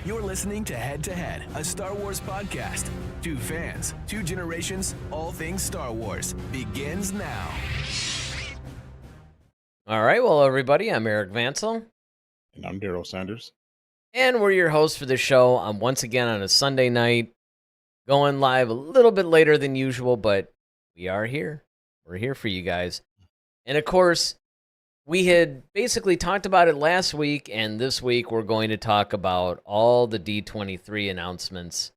You're listening to Head to Head, a Star Wars podcast. Two fans, two generations, all things Star Wars begins now. All right, well, everybody, I'm Eric Vansel. And I'm Darryl Sanders. And we're your hosts for the show. I'm once again on a Sunday night, going live a little bit later than usual, but we are here. We're here for you guys. And of course, we had basically talked about it last week, and this week we're going to talk about all the D23 announcements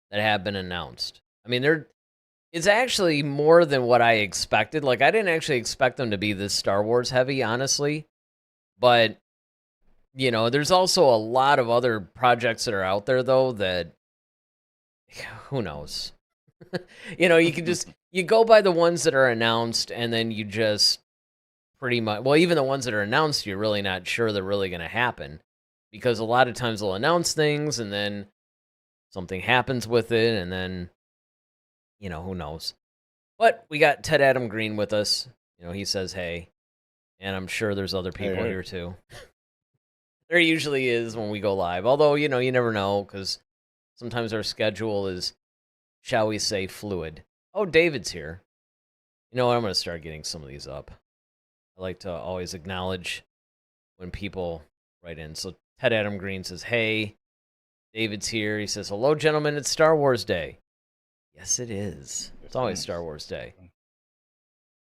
that have been announced. I mean, it's actually more than what I expected. Like, I didn't actually expect them to be this Star Wars heavy, honestly. But, you know, there's also a lot of other projects that are out there, though, that, who knows? You know, you go by the ones that are announced, and then you just pretty much, well, even the ones that are announced, you're really not sure they're really going to happen, because a lot of times they'll announce things and then something happens with it, and then, you know, who knows. But we got Ted Adam Green with us. You know, he says hey, and I'm sure there's other people here too. There usually is when we go live, although, you know, you never know, because sometimes our schedule is, shall we say, fluid. Oh, David's here. You know what, I'm going to start getting some of these up. I like to always acknowledge when people write in. So Ted Adam Green says, hey. David's here. He says, hello, gentlemen. It's Star Wars Day. Yes, it is. It's always Star Wars Day.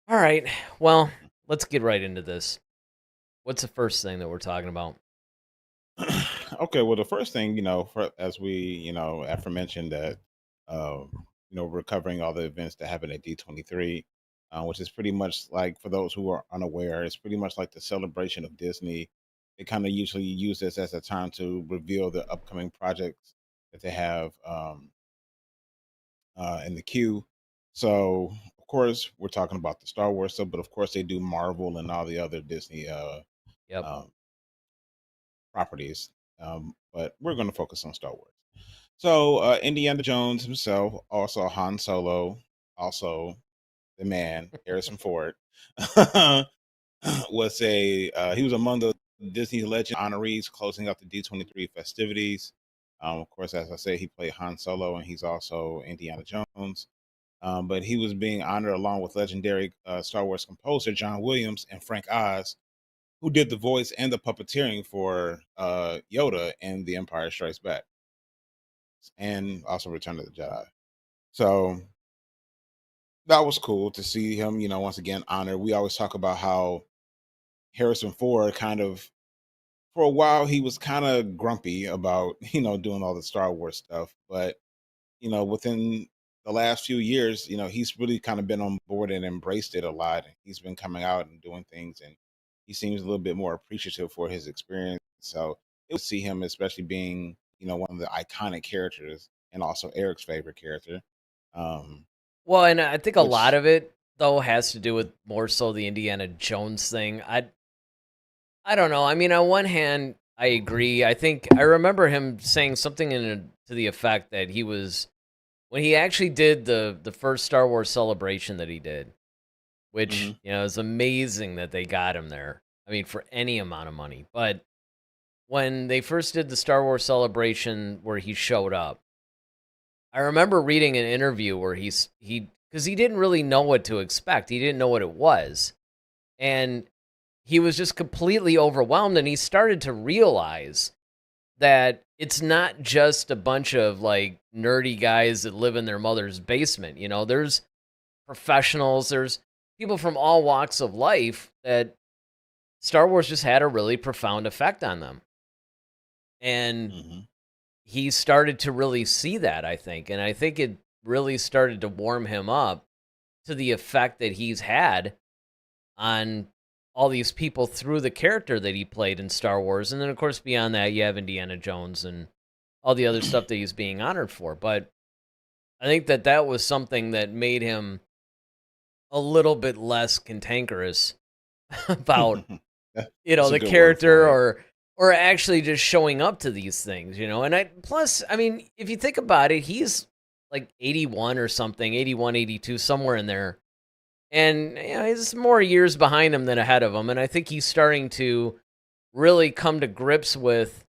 All right. Well, let's get right into this. What's the first thing that we're talking about? Okay. Well, the first thing, as we, aforementioned that, we're covering all the events that happen at D23. Which is pretty much like, for those who are unaware, it's pretty much like the celebration of Disney. They kind of usually use this as a time to reveal the upcoming projects that they have in the queue. So, of course, we're talking about the Star Wars stuff, but of course they do Marvel and all the other Disney properties. But we're going to focus on Star Wars. So, Indiana Jones himself, also Han Solo, also the man, Harrison Ford, he was among the Disney Legend honorees closing out the D23 festivities. Of course, as I say, he played Han Solo, and he's also Indiana Jones. But he was being honored along with legendary Star Wars composer John Williams and Frank Oz, who did the voice and the puppeteering for Yoda in The Empire Strikes Back, and also Return of the Jedi. So that was cool to see him, once again honored. We always talk about how Harrison Ford for a while, he was kind of grumpy about, doing all the Star Wars stuff. But, within the last few years, he's really kind of been on board and embraced it a lot. He's been coming out and doing things, and he seems a little bit more appreciative for his experience. So it would see him, especially being, one of the iconic characters, and also Eric's favorite character. Well, and I think a lot of it, though, has to do with more so the Indiana Jones thing. I don't know. I mean, on one hand, I agree. I think I remember him saying something to the effect that he was, when he actually did the first Star Wars celebration that he did, which, is amazing that they got him there. I mean, for any amount of money. But when they first did the Star Wars celebration where he showed up, I remember reading an interview where because he didn't really know what to expect. He didn't know what it was. And he was just completely overwhelmed, and he started to realize that it's not just a bunch of like nerdy guys that live in their mother's basement. There's professionals, there's people from all walks of life that Star Wars just had a really profound effect on them. And he started to really see that, I think. And I think it really started to warm him up to the effect that he's had on all these people through the character that he played in Star Wars. And then, of course, beyond that, you have Indiana Jones and all the other stuff that he's being honored for. But I think that was something that made him a little bit less cantankerous about, the character or actually just showing up to these things, And plus, I mean, if you think about it, he's like 81 or something, 81, 82, somewhere in there. And he's more years behind him than ahead of him. And I think he's starting to really come to grips with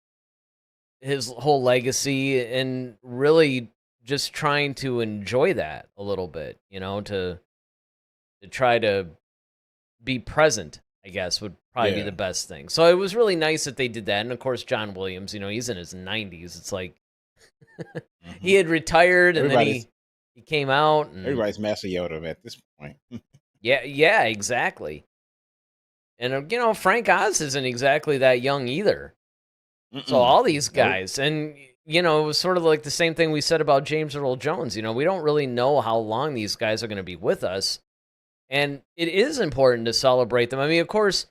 his whole legacy and really just trying to enjoy that a little bit, to try to be present, I guess, would probably be the Yeah. best thing. So it was really nice that they did that. And of course, John Williams, he's in his 90s. It's like he Hmm. had retired and then Everybody's he came out and everybody's Master Yoda at this point. yeah, exactly. And Frank Oz isn't exactly that young either. So Mm-mm. all these Nope. guys, and it was sort of like the same thing we said about James Earl Jones. We don't really know how long these guys are going to be with us, and it is important to celebrate them. I mean, of course,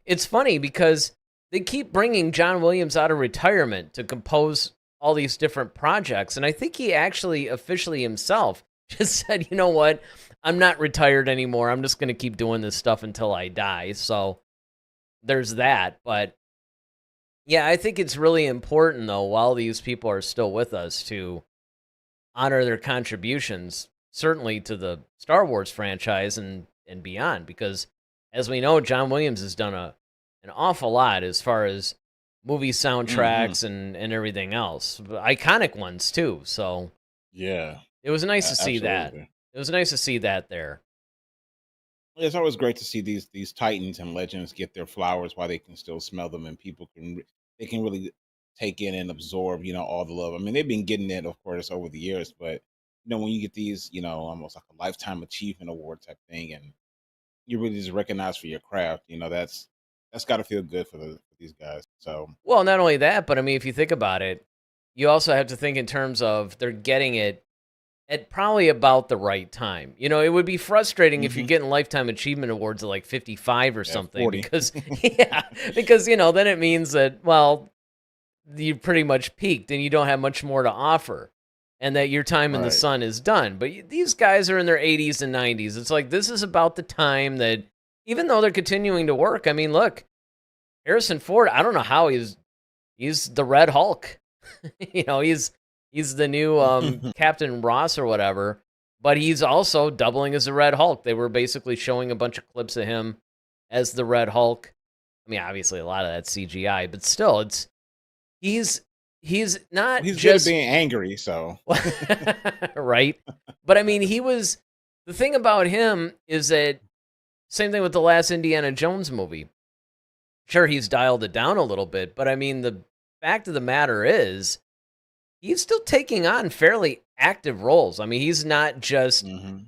it's funny because they keep bringing John Williams out of retirement to compose all these different projects, and I think he actually officially himself just said, "You know what? I'm not retired anymore. I'm just going to keep doing this stuff until I die." So there's that, but yeah, I think it's really important, though, while these people are still with us, to honor their contributions, certainly to the Star Wars franchise and beyond, because as we know, John Williams has done an awful lot as far as movie Hmm. soundtracks and everything else, iconic ones too. So Yeah, it was nice to see that. absolutely. It was nice to see that there. It's always great to see these titans and legends get their flowers while they can still smell them, and people they can really take in and absorb, all the love. I mean, they've been getting it, of course, over the years, but when you get these, almost like a lifetime achievement award type thing, and you really just recognize for your craft, that's got to feel good for these guys. So Well, not only that, but I mean, if you think about it, you also have to think in terms of they're getting it at probably about the right time. It would be frustrating if you're hmm getting lifetime achievement awards at like 55 or at something 40. because yeah, because then it means that you pretty much peaked and you don't have much more to offer and that your time in the Right. sun is done. But these guys are in their 80s and 90s. It's like this is about the time that even though they're continuing to work, I mean, look, Harrison Ford, I don't know how he's the Red Hulk. He's the new Captain Ross or whatever, but he's also doubling as the Red Hulk. They were basically showing a bunch of clips of him as the Red Hulk. I mean, obviously a lot of that's CGI, but still, he's he's not He's good at just being angry, so right. But I mean, the thing about him is that same thing with the last Indiana Jones movie. Sure, he's dialed it down a little bit, but I mean, the fact of the matter is he's still taking on fairly active roles. I mean, he's not just, hmm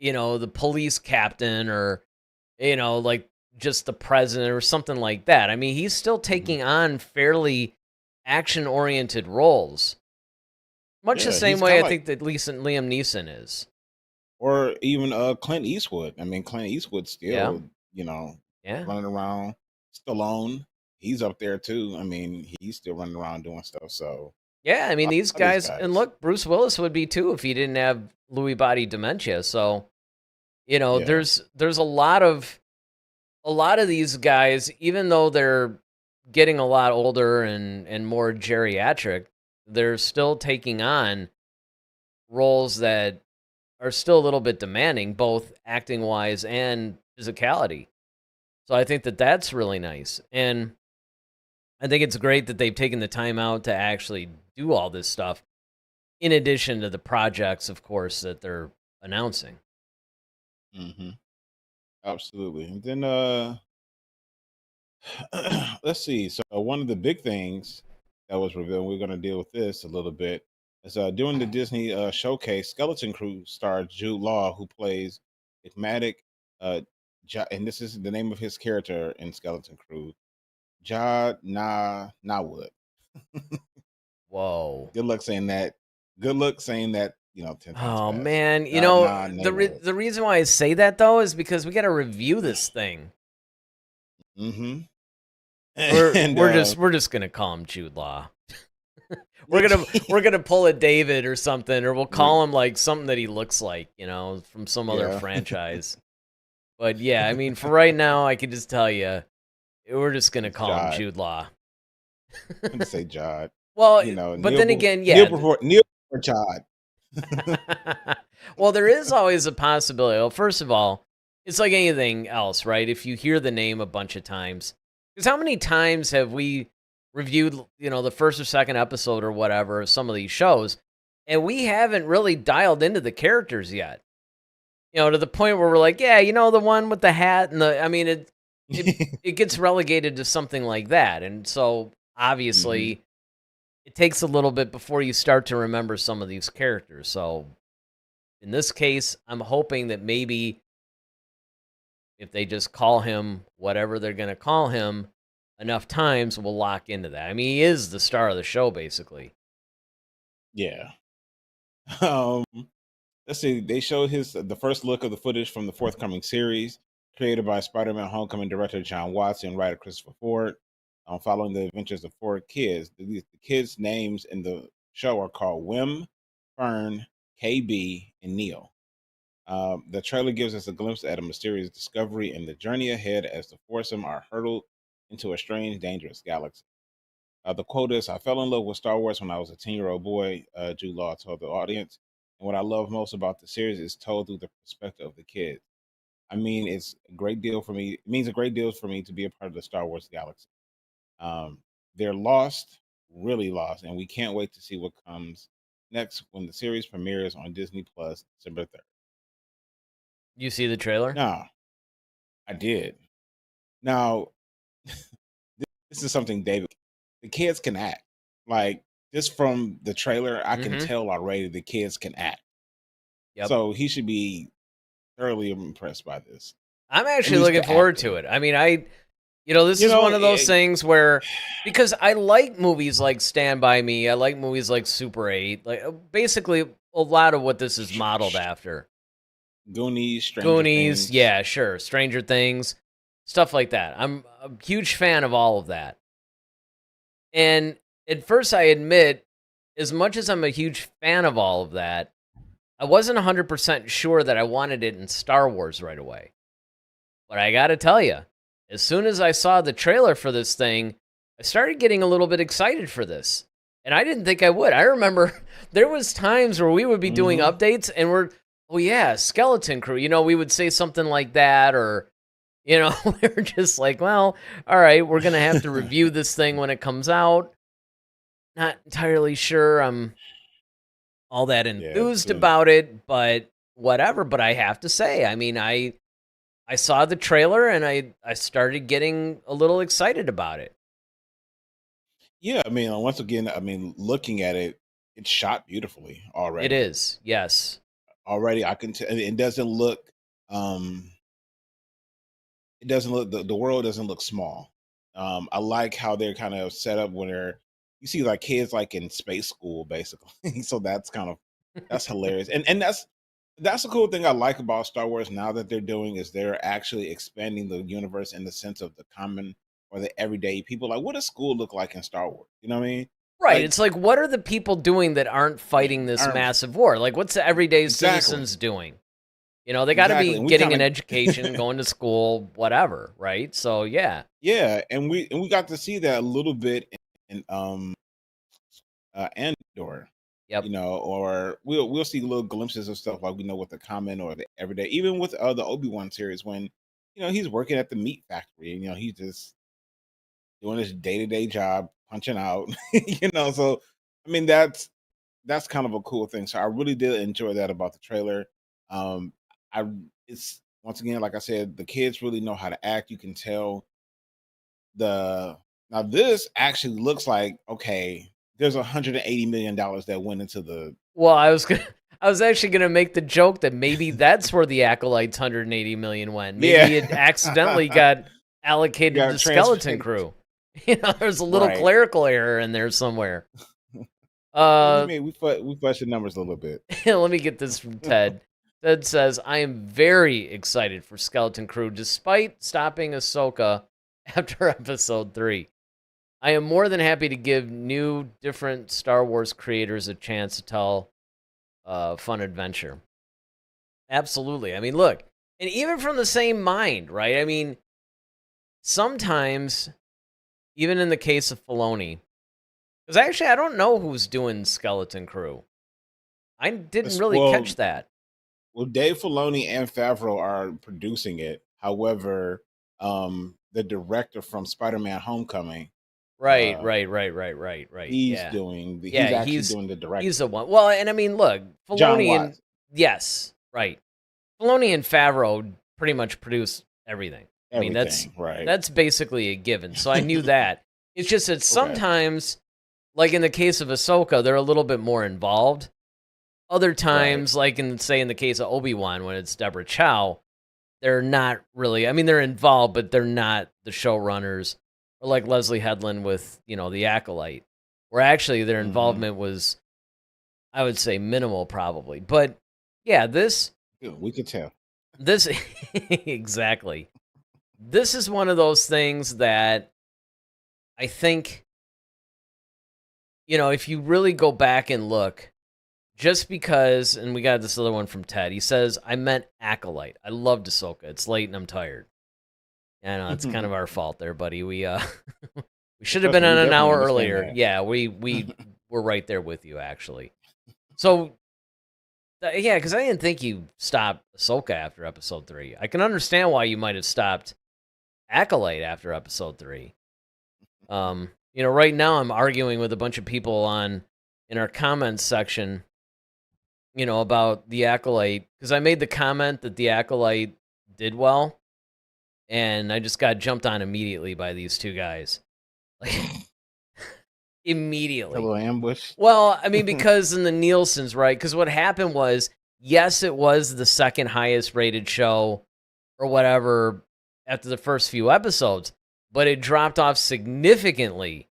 the police captain or, like just the president or something like that. I mean, he's still hmm taking on fairly action oriented roles, much the yeah, same he's way kind I of like, think that Liam Neeson is. or even Clint Eastwood. I mean, Clint Eastwood Yeah. still, Yeah. running around. Stallone, he's up there too. I mean, he's still running around doing stuff. So Yeah. I a mean, lot these of these guys, and guys, look, Bruce Willis would be too if he didn't have Lewy body dementia. So, yeah, there's a lot of these guys, even though they're getting a lot older and more geriatric, they're still taking on roles that are still a little bit demanding, both acting wise and physicality. So I think that that's really nice. And I think it's great that they've taken the time out to actually do all this stuff, in addition to the projects, of course, that they're announcing. hmm absolutely. And then let's see. So one of the big things that was revealed, we're going to deal with this a little bit, is during the Disney showcase, Skeleton Crew star Jude Law, who plays enigmatic, uh, and this is the name of his character in Skeleton Crew, Jad Nawood. Whoa. Good luck saying that. Good luck saying that. 10 times Oh fast. man, Jad Nawood. the reason why I say that though is because we got to review this thing. Mm-hmm. We're And we're just we're just gonna call him Jude Law. We're gonna pull a David or something, or we'll call him like something that he looks like, from some other yeah. franchise. But yeah, I mean, for right now, I can just tell you, we're just gonna It's call him Jad. Jude Law. I'm gonna say Jad. Well, but Neil then again, Neil yeah. before Neil before Jad. Well, there is always a possibility. Well, first of all, it's like anything else, right? If you hear the name a bunch of times, because how many times have we reviewed, the first or second episode or whatever of some of these shows, and we haven't really dialed into the characters yet. To the point where we're like, yeah, the one with the hat and it gets relegated to something like that. And so obviously it takes a little bit before you start to remember some of these characters. So in this case, I'm hoping that maybe if they just call him whatever they're going to call him enough times, we'll lock into that. I mean, he is the star of the show, basically. Yeah. Um, let's see. They showed the first look of the footage from the forthcoming series, created by Spider-Man: Homecoming director John Watts and writer Christopher Ford, following the adventures of four kids. The kids' names in the show are called Wim, Fern, KB, and Neil. The trailer gives us a glimpse at a mysterious discovery and the journey ahead as the foursome are hurtled into a strange, dangerous galaxy. The quote is, "I fell in love with Star Wars when I was a 10-year-old boy," Jude Law told the audience. And what I love most about the series is told through the perspective of the kids. I mean, it's a great deal for me. It means a great deal for me to be a part of the Star Wars galaxy. They're lost, really lost, and we can't wait to see what comes next when the series premieres on Disney Plus December 3rd. You see the trailer? No, I did. Now, this is something David. The kids can act. Like, just from the trailer, I can tell already the kids can act. Yep. So he should be thoroughly impressed by this. I'm actually looking forward to it. I mean, this is one of those things where, because I like movies like Stand By Me, I like movies like Super 8, like basically a lot of what this is modeled after. Goonies, Stranger Things. Yeah, sure. Stranger Things, stuff like that. I'm a huge fan of all of that. And at first, I admit, as much as I'm a huge fan of all of that, I wasn't 100% sure that I wanted it in Star Wars right away. But I gotta tell you, as soon as I saw the trailer for this thing, I started getting a little bit excited for this. And I didn't think I would. I remember there was times where we would be doing updates and oh yeah, Skeleton Crew. We would say something like that, or, we were just like, well, all right, we're going to have to review this thing when it comes out. Not entirely sure I'm all that enthused about it, but whatever. But I have to say, I mean, I saw the trailer and I started getting a little excited about it. Yeah, I mean, once again, looking at it, it's shot beautifully already. It is, yes. Already, I can tell. It doesn't look. It doesn't look. The world doesn't look small. I like how they're kind of set up when you see like kids like in space school, basically. So that's hilarious, and that's the cool thing I like about Star Wars now that they're doing is they're actually expanding the universe in the sense of the common or the everyday people. Like, what does school look like in Star Wars? You know what I mean? Right. Like, it's like, what are the people doing that aren't fighting this massive war? Like, what's the everyday citizens doing? They got to be getting an education, going to school, whatever, right? So, yeah. Yeah, and we got to see that a little bit in Andor. Yep. Or we'll see little glimpses of stuff like with the common or the everyday, even with the Obi-Wan series when he's working at the meat factory and he's just doing his day-to-day job, punching out. So I mean that's kind of a cool thing. So I really did enjoy that about the trailer. It's once again, like I said, the kids really know how to act. You can tell now this actually looks like, okay, there's $180 million that went into the. Well, I was actually gonna make the joke that maybe that's where the Acolyte's 180 million went. Maybe it accidentally got allocated to Skeleton Crew. There's a little clerical error in there somewhere. We fudged the numbers a little bit. Let me get this from Ted. Ted says, I am very excited for Skeleton Crew, despite stopping Ahsoka after episode 3. I am more than happy to give new, different Star Wars creators a chance to tell a fun adventure. Absolutely. I mean, look, and even from the same mind, right? I mean, sometimes, even in the case of Filoni, because actually I don't know who's doing Skeleton Crew. I didn't really catch that. Well, Dave Filoni and Favreau are producing it. However, the director from Spider-Man: Homecoming Right. Uh, he's Yeah. doing. He's Yeah, actually doing the he's the directing. one. Well, and I mean, look, John Filoni and Watts. yes, right. Filoni and Favreau pretty much produce everything. I mean, Everything, right? that's basically a given. So I knew that. It's just that Okay. sometimes, like in the case of Ahsoka, they're a little bit more involved. Other Right. times, like in the case of Obi-Wan, when it's Deborah Chow, they're not really. I mean, they're involved, but they're not the showrunners. Or like Leslie Headland with the Acolyte, where actually their Mm-hmm. involvement was, I would say, minimal, probably. But yeah, We could tell. this exactly. This is one of those things that I think, if you really go back and look, just because, and we got this other one from Ted. He says, I meant Acolyte. I loved Ahsoka. It's late and I'm tired. I know it's kind of our fault there, buddy. We we should have Trust been me, we on an definitely hour understand earlier. that. Yeah, we were right there with you, actually. So yeah, because I didn't think you stopped Ahsoka after episode 3. I can understand why you might have stopped Acolyte after episode 3. Right now I'm arguing with a bunch of people in our comments section, about the Acolyte, because I made the comment that the Acolyte did well, and I just got jumped on immediately by these two guys. Like A immediately. little ambush. Well, I mean, because in the Nielsen's, right? Because what happened was, yes, it was the second highest rated show or whatever after the first few episodes, but it dropped off significantly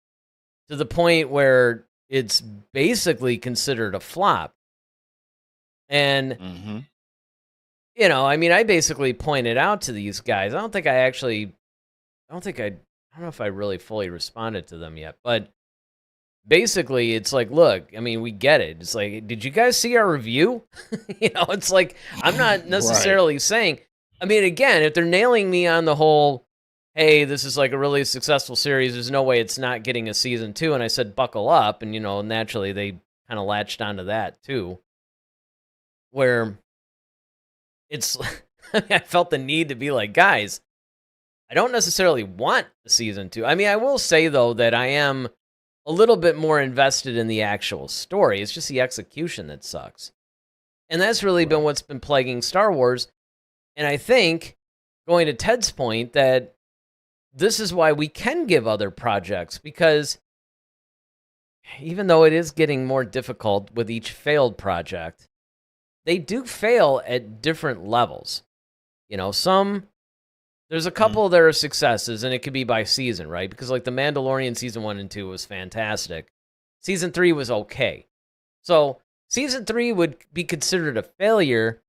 to the point where it's basically considered a flop. And, Mm-hmm. I mean, I basically pointed out to these guys. I don't know if I really fully responded to them yet, but basically it's like, look, I mean, we get it. It's like, did you guys see our review? It's like, I'm not necessarily saying, I mean, again, if they're nailing me on the whole, hey, this is like a really successful series, there's no way it's not getting a season 2. And I said, buckle up. And, naturally they kind of latched onto that too, where it's, I felt the need to be like, guys, I don't necessarily want a season 2. I mean, I will say though, that I am a little bit more invested in the actual story. It's just the execution that sucks. And that's really been what's been plaguing Star Wars. And I think, going to Ted's point, that this is why we can give other projects, because even though it is getting more difficult with each failed project, they do fail at different levels. There's a couple that are successes, and it could be by season, right? Because like The Mandalorian season 1 and 2 was fantastic. Season 3 was okay. So season 3 would be considered a failure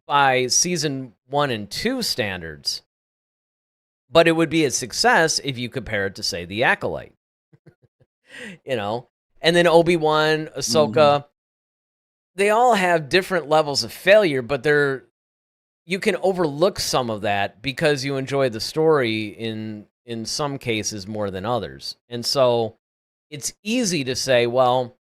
by season 1 and 2 standards, but it would be a success if you compare it to, say, The Acolyte. And then Obi-Wan, Ahsoka, they all have different levels of failure, but you can overlook some of that because you enjoy the story in some cases more than others. And so it's easy to say, well,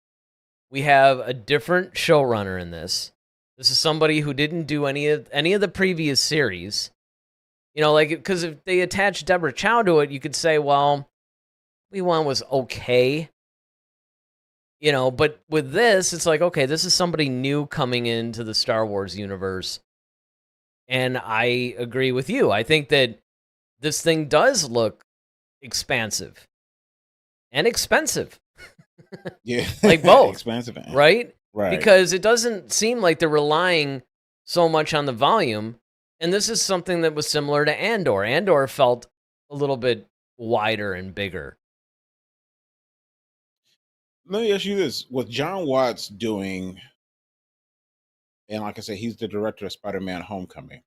we have a different showrunner in this. This is somebody who didn't do any of the previous series. Because if they attach Deborah Chow to it, you could say, well, Obi-Wan was okay. But with this, it's like, okay, this is somebody new coming into the Star Wars universe. And I agree with you. I think that this thing does look expansive and expensive. Yeah. Like both. Expansive. Right? Right. Because it doesn't seem like they're relying so much on the volume. And this is something that was similar to Andor. Andor felt a little bit wider and bigger. Let me ask you this. With John Watts doing, and like I said, he's the director of Spider-Man Homecoming.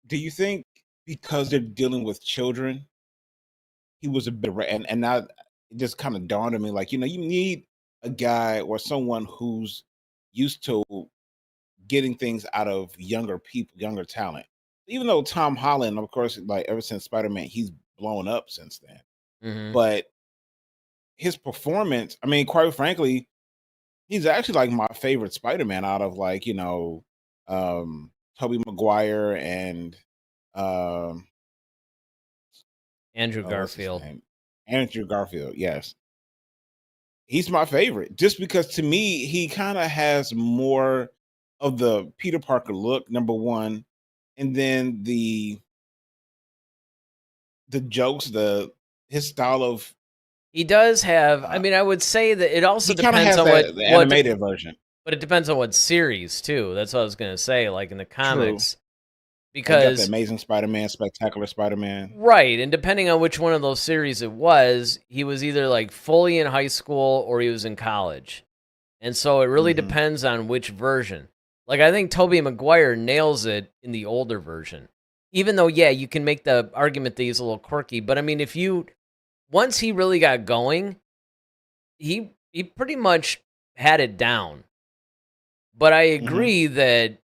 Do you think because they're dealing with children, he was a better, and now it just kind of dawned on me, like, you need a guy or someone who's used to getting things out of younger people, younger talent. Even though Tom Holland, of course, like ever since Spider-Man, he's blown up since then. Mm-hmm. But his performance, I mean, quite frankly, he's actually like my favorite Spider-Man out of like, Tobey Maguire and Andrew what's his Garfield. name? Andrew Garfield, yes. He's my favorite just because to me he kind of has more of the Peter Parker look, number one, and then the jokes, the his style of He does have. I uh, mean, I would say that it also he kind of depends has on that the what, animated version. but it depends on what series too. That's what I was gonna say. Like in the True. comics, Like got the because Amazing Spider-Man, Spectacular Spider-Man. right, and depending on which one of those series it was, he was either like fully in high school or he was in college, and so it really Hmm. depends on which version. Like I think Tobey Maguire nails it in the older version, even though yeah, you can make the argument that he's a little quirky. But I mean, if you once he really got going, he pretty much had it down. But I Hmm. agree that,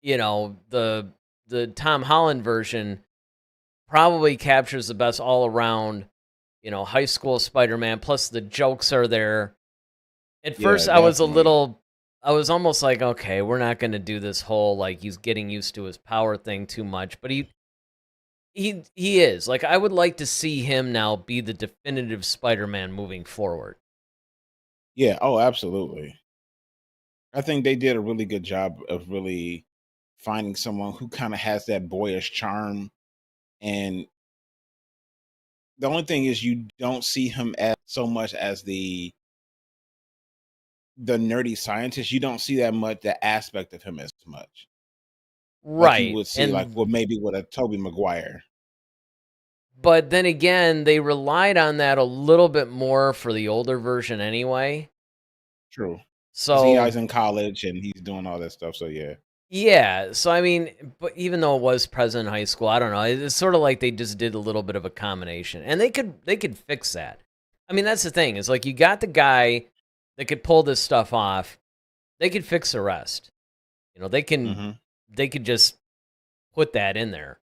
the Tom Holland version probably captures the best all around, high school Spider-Man, plus the jokes are there. At Yeah, first definitely. I was almost like, okay, we're not going to do this whole like he's getting used to his power thing too much, but he is. Like I would like to see him now be the definitive Spider-Man moving forward. Yeah. Oh, absolutely. I think they did a really good job of really finding someone who kind of has that boyish charm. And the only thing is, you don't see him as so much as the nerdy scientist. You don't see that much that aspect of him as much, like you Right. would see, like And well, maybe with a Toby Maguire. but then again, they relied on that a little bit more for the older version anyway. True, because he So, is in college and he's doing all that stuff. So yeah, yeah. So, I mean, but even though it was present in high school, I don't know. It's sort of like they just did a little bit of a combination. And they could fix that. I mean, that's the thing. Is like you got the guy that could pull this stuff off. They could fix the rest. hmm, They could just put that in there.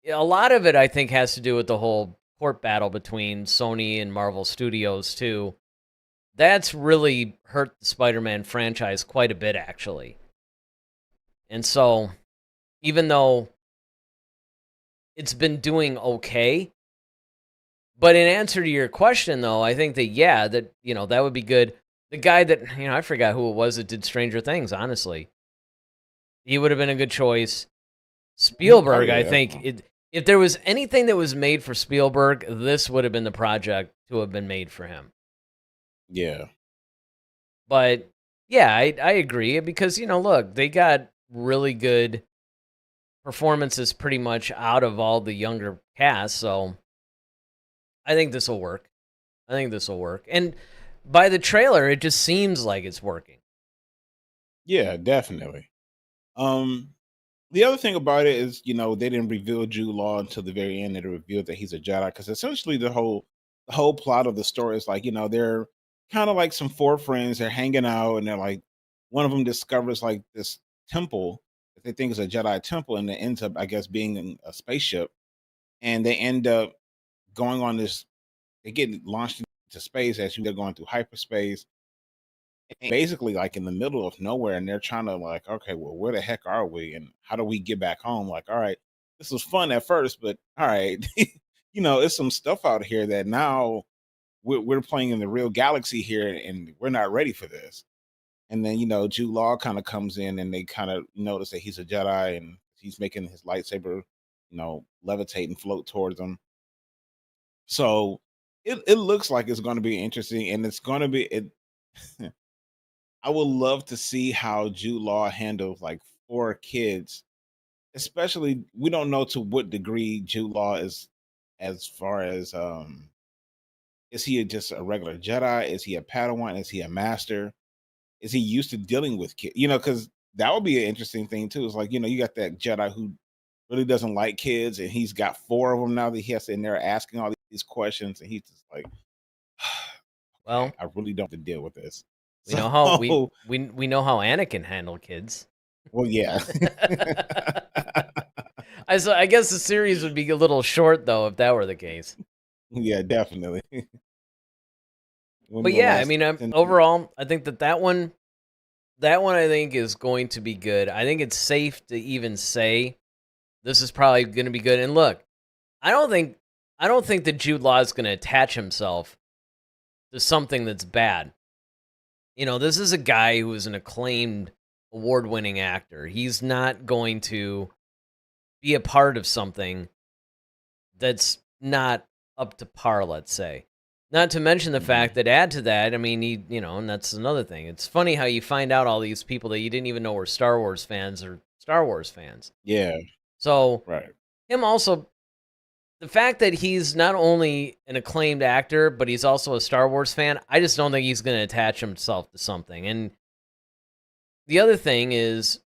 Yeah, a lot of it I think has to do with the whole court battle between Sony and Marvel Studios too. That's really hurt the Spider-Man franchise quite a bit actually. And so even though it's been doing okay, but in answer to your question though, I think that yeah, that that would be good. The guy that I forgot who it was that did Stranger Things, honestly. He would have been a good choice. oh Spielberg, yeah, I think definitely, if there was anything that was made for Spielberg, this would have been the project to have been made for him. yeah, But yeah, I agree because look, they got really good performances pretty much out of all the younger cast, so I think this will work. I think this will work. And by the trailer, it just seems like it's working. yeah, definitely. Um, the other thing about it is, they didn't reveal Jude Law until the very end. They revealed that he's a Jedi because essentially the whole plot of the story is like, they're kind of like some four friends. They're hanging out, and they're like, one of them discovers like this temple that they think is a Jedi temple, and it ends up, I guess, being in a spaceship, and they end up going on this. They get launched into space as they're going through hyperspace, basically like in the middle of nowhere, and they're trying to like, okay, well, where the heck are we and how do we get back home? Like, all right, this was fun at first, but all right, it's some stuff out here that now we're playing in the real galaxy here, and we're not ready for this. And then Jude Law kind of comes in, and they kind of notice that he's a Jedi, and he's making his lightsaber levitate and float towards them. So it looks like it's going to be interesting, and it's going to be it. I would love to see how Jude Law handles like four kids, especially we don't know to what degree Jude Law is, as far as is he just a regular Jedi? Is he a Padawan? Is he a master? Is he used to dealing with kids? Because that would be an interesting thing too. It's like, you got that Jedi who really doesn't like kids, and he's got four of them now that he has to in there asking all these questions, and he's just like, okay, Well, I really don't have to deal with this. we So, know how we know how Anakin handled kids. well, yeah. I guess the series would be a little short though if that were the case. Yeah, definitely. When But the yeah, I last mean, sentence. overall, I think that one I think is going to be good. I think it's safe to even say this is probably going to be good. And look, I don't think I don't think that Jude Law is going to attach himself to something that's bad. This is a guy who is an acclaimed, award-winning actor. He's not going to be a part of something that's not up to par, let's say. Not to mention the fact that add to that, I mean, and that's another thing. It's funny how you find out all these people that you didn't even know were Star Wars fans or Star Wars fans. Yeah. So, right. Him also, the fact that he's not only an acclaimed actor, but he's also a Star Wars fan, I just don't think he's going to attach himself to something. And the other thing is,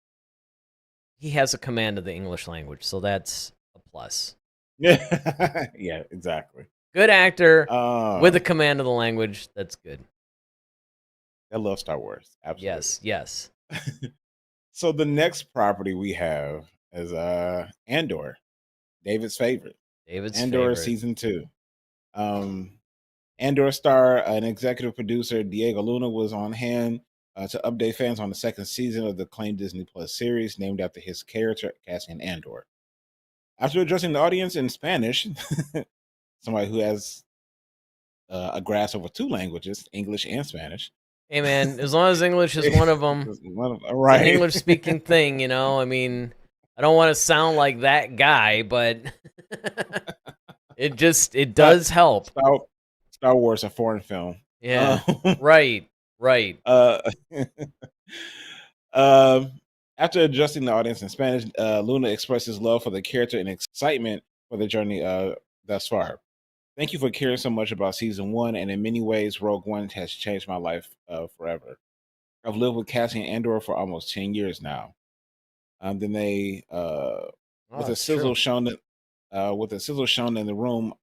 he has a command of the English language, so that's a plus. Yeah, yeah, exactly. Good actor with a command of the language. That's good. I love Star Wars. Absolutely. Yes. So the next property we have is Andor, David's favorite. Andor season 2. Andor star and executive producer Diego Luna was on hand to update fans on the second season of the acclaimed Disney Plus series named after his character Cassian Andor. After addressing the audience in Spanish, somebody who has a grasp over 2 languages, English and Spanish. Hey, man, as long as English is one of them, right. It's an English-speaking thing, I mean, I don't want to sound like that guy, but it does help. Star Wars, a foreign film. Yeah, right. After addressing the audience in Spanish, Luna expressed his love for the character and excitement for the journey thus far. Thank you for caring so much about season 1, and in many ways, Rogue One has changed my life forever. I've lived with Cassian Andor for almost 10 years now. Then they, with a sizzle shown in the room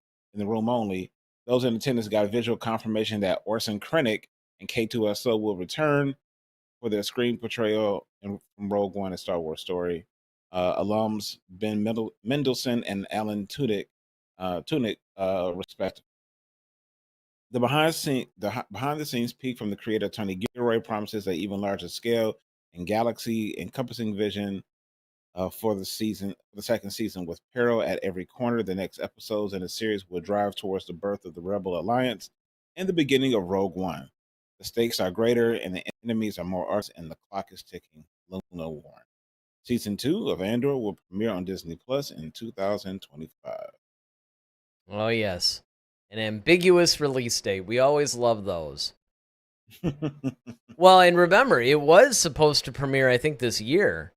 only, those in attendance got visual confirmation that Orson Krennic and K2SO will return for their screen portrayal from Rogue One and Star Wars Story. Alums Ben Mendelsohn and Alan Tudyk, respectively. The behind the scenes peek from the creator Tony Gilroy promises an even larger scale and galaxy encompassing vision for the second season, with peril at every corner. The next episodes in the series will drive towards the birth of the Rebel Alliance and the beginning of Rogue One. The stakes are greater and the enemies are more arts, and the clock is ticking. Luna warned. Season 2 of Andor will premiere on Disney Plus in 2025. Oh, yes. An ambiguous release date. We always love those. Well, and remember, it was supposed to premiere, I think, this year,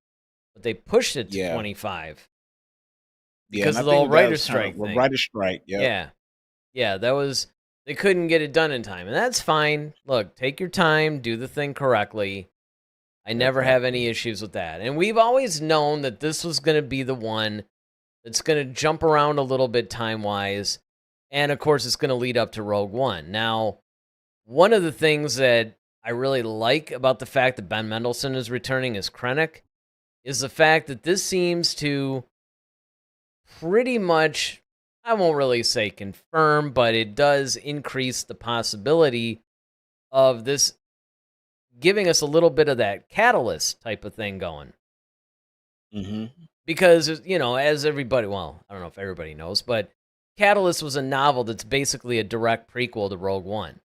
but they pushed it to 25 because of the whole writer's strike thing. Writer's strike, yeah. Yeah, that was... They couldn't get it done in time, and that's fine. Look, take your time, do the thing correctly. I never have any issues with that. And we've always known that this was going to be the one that's going to jump around a little bit time-wise, and of course, it's going to lead up to Rogue One. Now, one of the things that I really like about the fact that Ben Mendelsohn is returning as Krennic is the fact that this seems to pretty much... I won't really say confirm, but it does increase the possibility of this giving us a little bit of that catalyst type of thing going. Mm-hmm. Because, as everybody, well, I don't know if everybody knows, but Catalyst was a novel that's basically a direct prequel to Rogue One.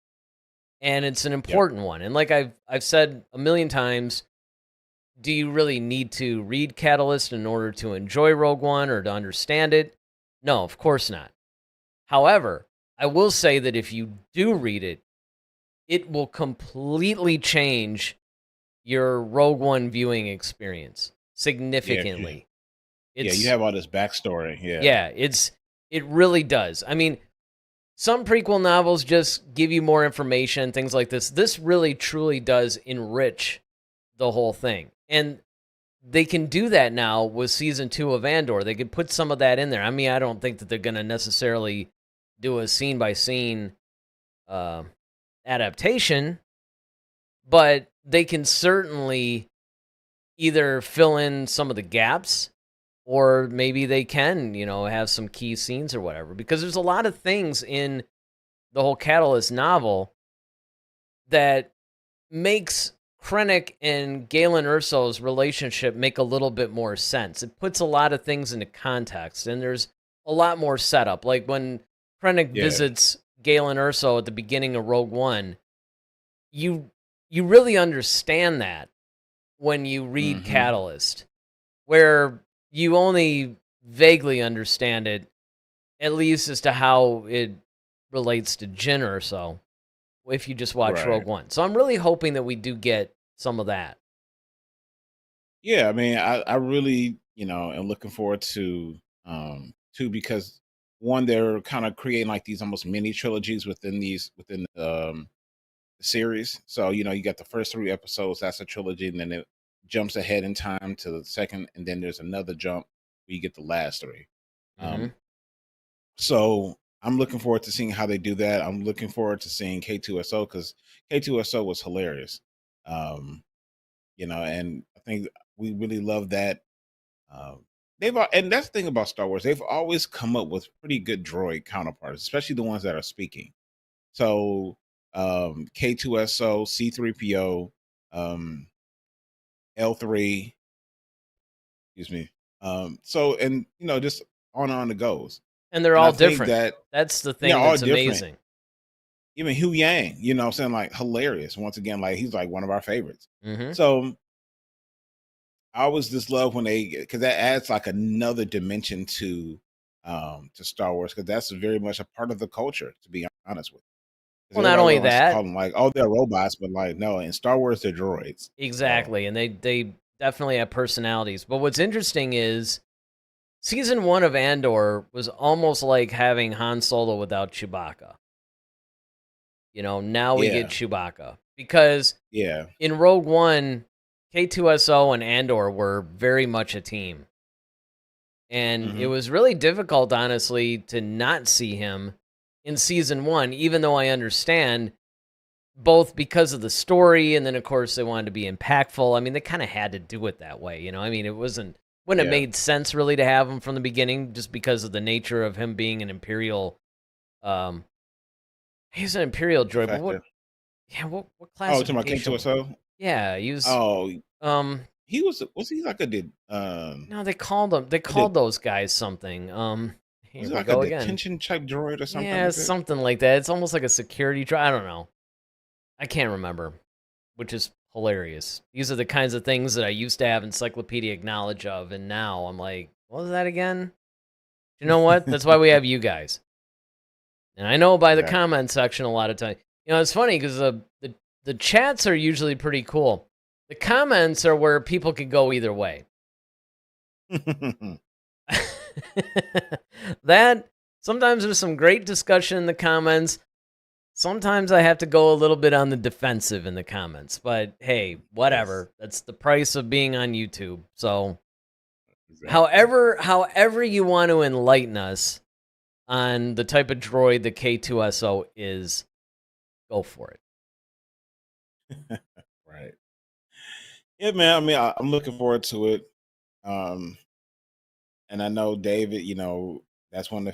And it's an important one. And like I've said a million times, do you really need to read Catalyst in order to enjoy Rogue One or to understand it? No, of course not. However, I will say that if you do read it, it will completely change your Rogue One viewing experience significantly. You have all this backstory. Yeah, it really does. I mean, some prequel novels just give you more information, things like this. This really, truly does enrich the whole thing. And they can do that now with season 2 of Andor. They could put some of that in there. I mean, I don't think that they're going to necessarily do a scene-by-scene adaptation, but they can certainly either fill in some of the gaps, or maybe they can, have some key scenes or whatever. Because there's a lot of things in the whole Catalyst novel that makes Krennic and Galen Erso's relationship make a little bit more sense. It puts a lot of things into context, and there's a lot more setup. Like when Krennic Yeah. visits Galen Erso at the beginning of Rogue One, you really understand that when you read Mm-hmm. Catalyst, where you only vaguely understand it, at least as to how it relates to Jyn Erso, if you just watch Right. Rogue One. So I'm really hoping that we do get some of that. Yeah, I mean, I really, am looking forward to because one, they're kind of creating like these almost mini trilogies within the series. So, you got the first 3 episodes, that's a trilogy, and then it jumps ahead in time to the second, and then there's another jump where you get the last 3. Hmm. Um, so I'm looking forward to seeing how they do that. I'm looking forward to seeing K2SO because K2SO was hilarious. Um, and I think we really love that. And that's the thing about Star Wars. They've always come up with pretty good droid counterparts, especially the ones that are speaking. So K2SO, C3PO, um, L3, excuse me. So and just on it goes. And they're And I all think different. that That's the they're thing all that's different. amazing. Even Hu Yang, I'm saying, like, hilarious. Once again, like, he's like one of our favorites. Hmm. So I always just love when because that adds like another dimension to Star Wars, because that's very much a part of the culture, to be honest with you. Because Well, not everybody only wants to call that, them like, oh, they're robots, but like, no, in Star Wars they're droids. So exactly, and they definitely have personalities. But what's interesting is season 1 of Andor was almost like having Han Solo without Chewbacca. Now we get yeah, Chewbacca because yeah, in Rogue One, K2SO and Andor were very much a team. And it hmm, was really difficult, honestly, to not see him in season 1, even though I understand both because of the story and then, of course, they wanted to be impactful. I mean, they kind of had to do it that way, I mean, wouldn't have yeah. made sense really to have him from the beginning just because of the nature of him being an Imperial. Um, he's an Imperial droid, but what? Defector. Yeah, what Oh, talking about classification? K2SO. Yeah, he was. Oh, Um, he was he like a did no, they called them. They a did called those guys something. was Here it we like a go again. detention type droid or something Yeah, like that? something like that. It's almost like a security I don't know. I can't remember, which is hilarious. These are the kinds of things that I used to have encyclopedic knowledge of, and now I'm like, what was that again? You know what? That's why we have you guys. And I know by the Exactly. comment section a lot of time. It's funny because the chats are usually pretty cool. The comments are where people could go either way. That sometimes there's some great discussion in the comments. Sometimes I have to go a little bit on the defensive in the comments, but hey, Yes, whatever. That's the price of being on YouTube. So, exactly. however you want to enlighten us on the type of droid the K2SO is, go for it. Right. Yeah, man. I mean, I'm looking forward to it. Um, and I know David, that's one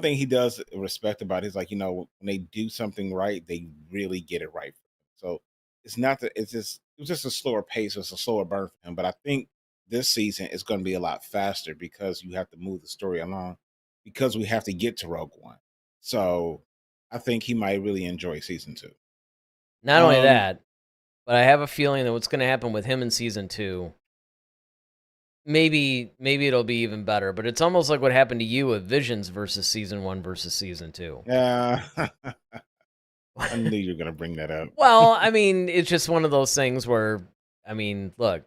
thing he does respect about it is, like, when they do something right, they really get it right. So it's not that it was just a slower pace, it's a slower burn for him. But I think this season is going to be a lot faster because you have to move the story along, because we have to get to Rogue One. So I think he might really enjoy season 2. Not only Um, that, but I have a feeling that what's going to happen with him in season 2, maybe it'll be even better, but it's almost like what happened to you with Visions versus season 1 versus season 2. yeah, I knew you were going to bring that up. Well, I mean, it's just one of those things where, I mean, look,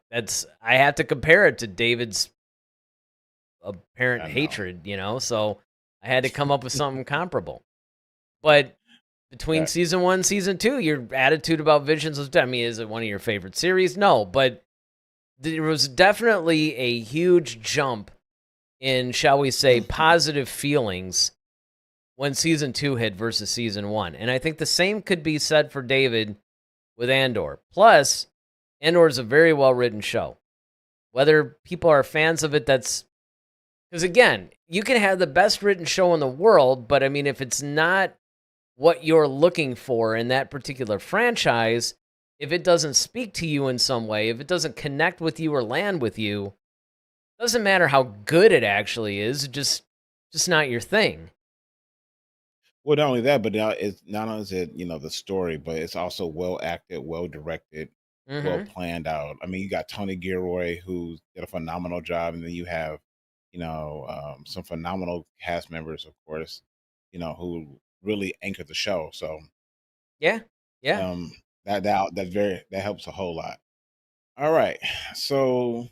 I have to compare it to David's apparent I know. hatred, so I had to come up with something comparable. But between Right. season 1 and season 2, your attitude about Visions was, I mean, is it one of your favorite series? No, but there was definitely a huge jump in, shall we say, positive feelings when season 2 hit versus season 1. And I think the same could be said for David with Andor. Plus, Andor is a very well written show. Whether people are fans of it, that's because, again, you can have the best written show in the world, but I mean, if it's not what you're looking for in that particular franchise, if it doesn't speak to you in some way, if it doesn't connect with you or land with you, doesn't matter how good it actually is, just not your thing. Well, not only that, but now it's not only is it, the story, but it's also well acted, well directed, well Mm-hmm. planned out. I mean, you got Tony Gilroy who did a phenomenal job, and then you have, some phenomenal cast members, of course, who really anchored the show. So Yeah. Yeah. um, that helps a whole lot. All right, so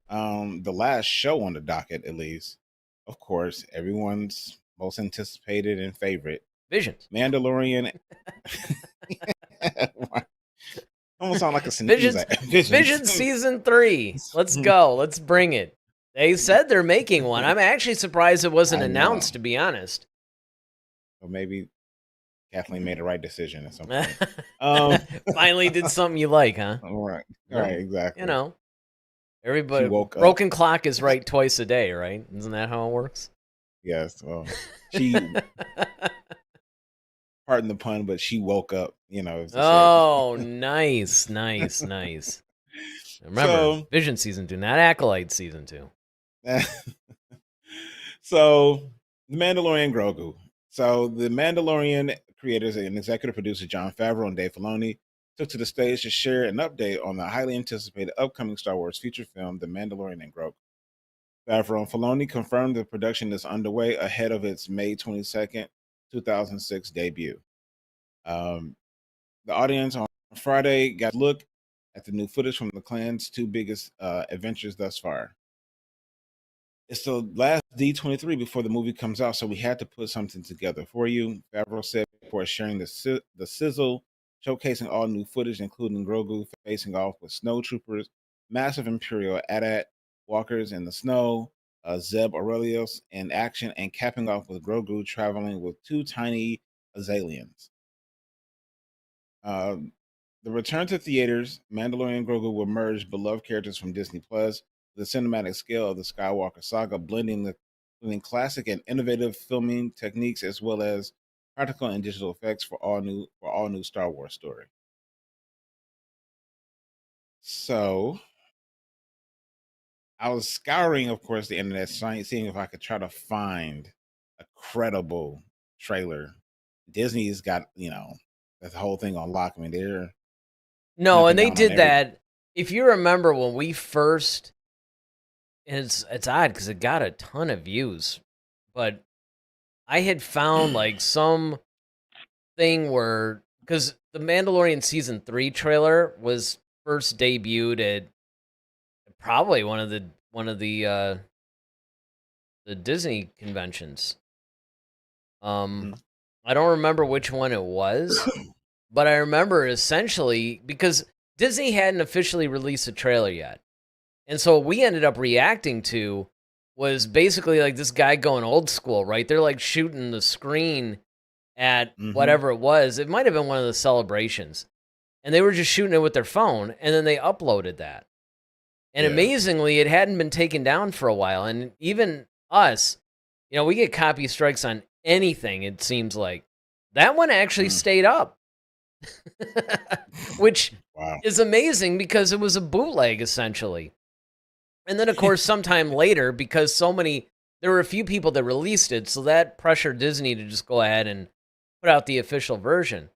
the last show on the docket, at least, of course, everyone's most anticipated and favorite, Visions. Mandalorian. Almost sound like a sneeze. Visions. Visions. Visions season 3. Let's go. Let's bring it. They said they're making one. I'm actually surprised it wasn't I know. announced, to be honest. Well, maybe Kathleen made the right decision at some point. Finally did something you like, huh? All right. Well, Exactly. Everybody, woke up. broken clock is right twice a day, right? Isn't that how it works? Yes. Well, she, pardon the pun, but she woke up, Oh, nice. Remember, Vision season 2, not Acolyte season 2. So, The Mandalorian Grogu. So, The Mandalorian creators and executive producer Jon Favreau and Dave Filoni took to the stage to share an update on the highly anticipated upcoming Star Wars feature film, The Mandalorian and Grogu. Favreau and Filoni confirmed the production is underway ahead of its May 22nd, 2006 debut. The audience on Friday got a look at the new footage from the clan's two biggest adventures thus far. It's the last D23 before the movie comes out, so we had to put something together for you. Favreau said before sharing the sizzle, showcasing all new footage, including Grogu facing off with snow troopers, massive Imperial AT-AT walkers in the snow, Zeb Aurelius in action, and capping off with Grogu traveling with two tiny Azalians. The return to theaters, Mandalorian and Grogu will merge beloved characters from Disney Plus, the cinematic scale of the Skywalker saga, blending classic and innovative filming techniques as well as practical and digital effects for all new Star Wars story. So, I was scouring, of course, the internet, seeing if I could try to find a credible trailer. Disney's got that whole thing on lock. I mean, they're No, and they did that. If you remember when we first, it's odd because it got a ton of views, but I had found like some thing where, because the Mandalorian season 3 trailer was first debuted at probably one of the Disney conventions. I don't remember which one it was, but I remember essentially because Disney hadn't officially released a trailer yet. And so what we ended up reacting to was basically like this guy going old school, right? They're like shooting the screen at whatever it was. It might have been one of the celebrations. And they were just shooting it with their phone, and then they uploaded that. And amazingly, it hadn't been taken down for a while. And even us, we get copy strikes on anything, it seems like. That one actually stayed up. Which is amazing because it was a bootleg, essentially. And then, of course, sometime later, because there were a few people that released it, so that pressured Disney to just go ahead and put out the official version.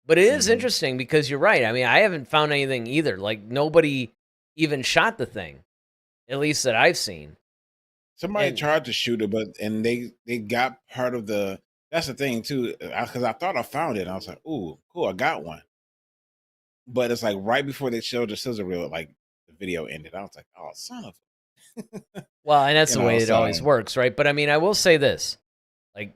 But it is interesting because you're right. I mean, I haven't found anything either. Like, nobody even shot the thing, at least that I've seen. Somebody tried to shoot it, and they got part of the. That's the thing too, because I thought I found it, and I was like, "Ooh, cool, I got one." But it's like right before they showed the sizzle reel, like the video ended. I was like, "Oh, son of." Well, and that's the way it always works, right? But I mean, I will say this: like,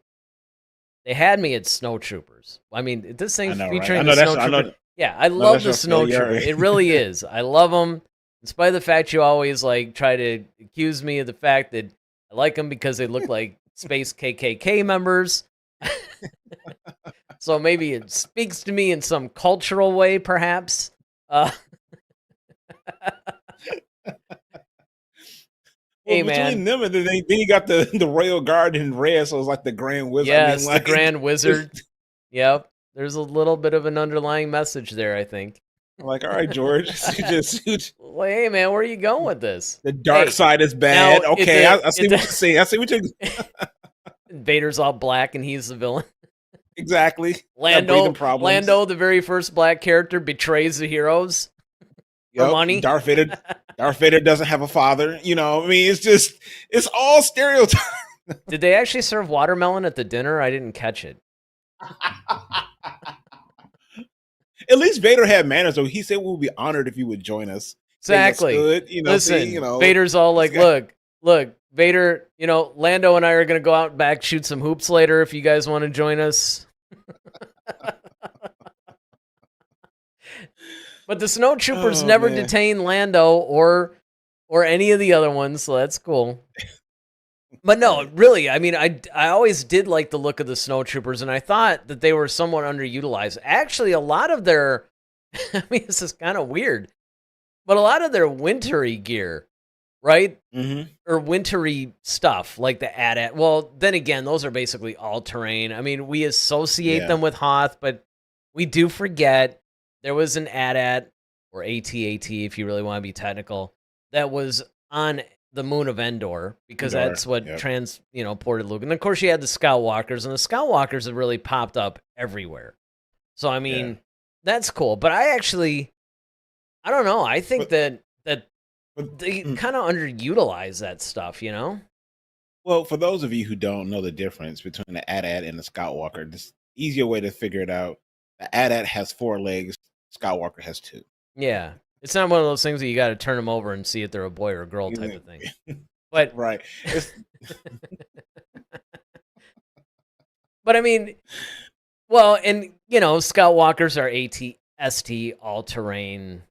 they had me at Snow Troopers. I mean, this thing featuring the Snow Troopers. Yeah, I love the Snow Troopers. It really is. I love them, in spite of the fact you always like try to accuse me of the fact that I like them because they look like space KKK members. So maybe it speaks to me in some cultural way, perhaps. Hey, between man. them and then you got the Royal Guard in red, so it's like the Grand Wizard. Yes, the Grand Wizard. Yep. There's a little bit of an underlying message there, I think. I'm like, all right, George. Well, hey, man, where are you going with this? The dark side is bad. Now, okay, I see what you're saying. I see what you're Vader's all black and he's the villain. Exactly. Got breathing problems. Lando, the very first black character, betrays the heroes for money. Darth Vader doesn't have a father. You know, I mean, it's all stereotypes. Did they actually serve watermelon at the dinner? I didn't catch it. At least Vader had manners, though. He said we'll be honored if you would join us. Exactly. Good, you know, listen, Vader's all like, look, Vader, you know, Lando and I are going to go out back, shoot some hoops later if you guys want to join us. But the snowtroopers never detain Lando or any of the other ones, so that's cool. But no, really, I mean, I always did like the look of the snowtroopers, and I thought that they were somewhat underutilized. Actually, a lot of their, I mean, this is kind of weird, but a lot of their wintry gear, right? Mm-hmm. Or wintry stuff, like the AT-AT. Well, then again, those are basically all-terrain. I mean, we associate them with Hoth, but we do forget there was an AT-AT, or AT-AT if you really want to be technical, that was on the moon of Endor, because that's what ported Luke. And of course you had the Skywalkers, and the Skywalkers have really popped up everywhere. So I mean, that's cool. But I don't know. I think that they kind of underutilize that stuff, you know? Well, for those of you who don't know the difference between the AT-AT and the Skywalker, this easier way to figure it out: the AT-AT has 4 legs, Skywalker has 2. Yeah. It's not one of those things that you got to turn them over and see if they're a boy or a girl type of thing. But right. But I mean, well, and you know, Skywalkers are AT-ST all-terrain.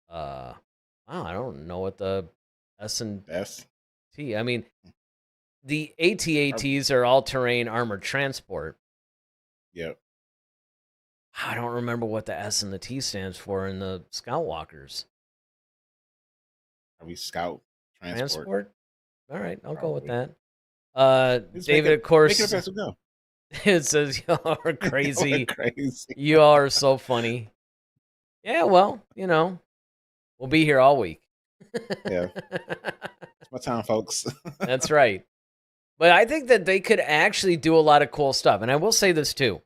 Wow, I don't know what the S and T. I mean, the AT-ATs are all-terrain armored transport. Yep. I don't remember what the S and the T stands for in the Skywalkers. Are we Scout Transport? All right, I'll go with that. Just David, of course, make it as we go. It says y'all are crazy. Crazy. You all are so funny. Yeah, well, you know, we'll be here all week. Yeah. It's my time, folks. That's right. But I think that they could actually do a lot of cool stuff. And I will say this too.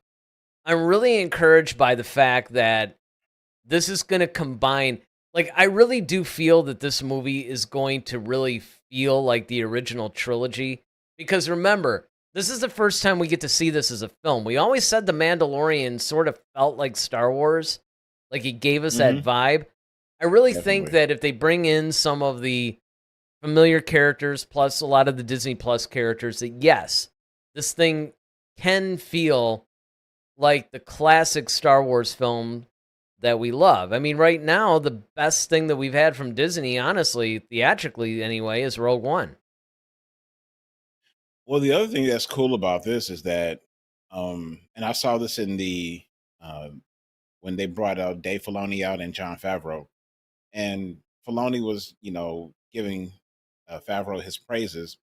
I'm really encouraged by the fact that this is going to combine. Like, I really do feel that this movie is going to really feel like the original trilogy. Because remember, this is the first time we get to see this as a film. We always said The Mandalorian sort of felt like Star Wars. Like, it gave us that vibe. I really think that if they bring in some of the familiar characters, plus a lot of the Disney Plus characters, that yes, this thing can feel like the classic Star Wars film that we love. I mean, right now, the best thing that we've had from Disney, honestly, theatrically anyway, is Rogue One. Well, the other thing that's cool about this is that, and I saw this in the, when they brought out Dave Filoni out and Jon Favreau, and Filoni was, you know, giving Favreau his praises.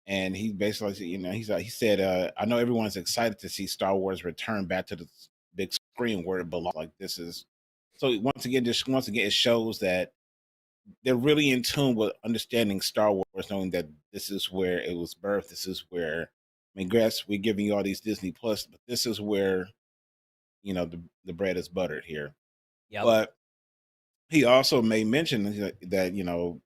And he basically, you know, he said, I know everyone's excited to see Star Wars return back to the big screen where it belongs. Like, this is, so once again, it shows that they're really in tune with understanding Star Wars, knowing that this is where it was birthed. This is where, I mean, yes, we're giving you all these Disney Plus, but this is where, you know, the bread is buttered here. Yep. But he also made mention that, you know,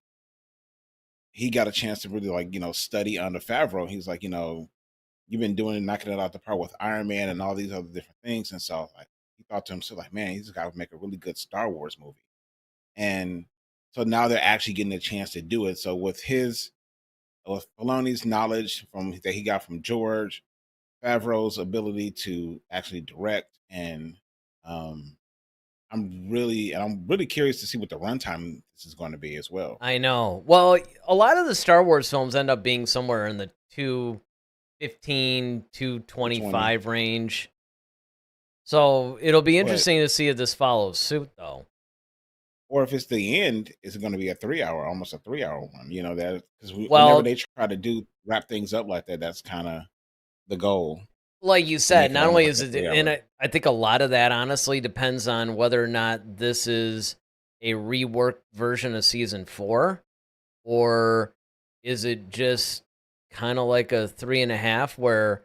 he got a chance to really, like, you know, study under Favreau. He's like, you know, you've been knocking it out the park with Iron Man and all these other different things. And so, like, he thought to himself, like, man, he's got to make a really good Star Wars movie. And so now they're actually getting a chance to do it. So with Filoni's knowledge that he got from George, Favreau's ability to actually direct, and I'm really curious to see what the runtime this is going to be as well. I know. Well, a lot of the Star Wars films end up being somewhere in the 215, 225 range. So it'll be interesting to see if this follows suit, though. Or if it's the end, it's going to be almost a 3-hour one. You know, that because whenever they try to wrap things up like that, that's kind of the goal. Like you said, not only is it, and I think a lot of that honestly depends on whether or not this is a reworked version of season 4, or is it just kind of like a 3.5 where,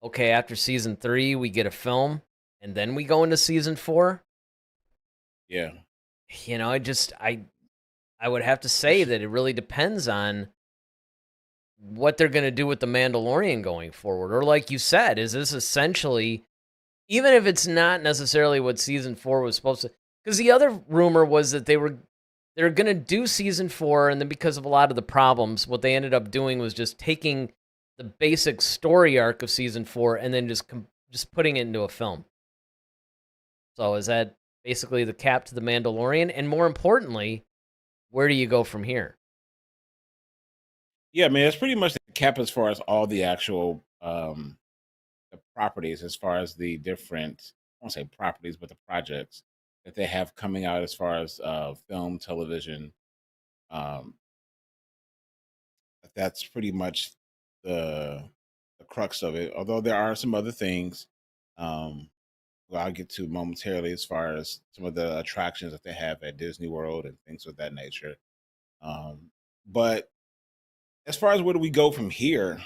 okay, after season 3, we get a film, and then we go into season 4. Yeah. I would have to say that it really depends on what they're going to do with the Mandalorian going forward. Or like you said, is this essentially, even if it's not necessarily what season 4 was supposed to, because the other rumor was that they're going to do season 4, and then because of a lot of the problems, what they ended up doing was just taking the basic story arc of season 4 and then just putting it into a film. So is that basically the cap to the Mandalorian? And more importantly, where do you go from here? Yeah, man, it's pretty much the cap as far as all the actual the properties, as far as the different, I won't say properties, but the projects that they have coming out as far as film, television. Um, that's pretty much the the crux of it. Although there are some other things, um, well, I'll get to momentarily, as far as some of the attractions that they have at Disney World and things of that nature. But as far as where do we go from here,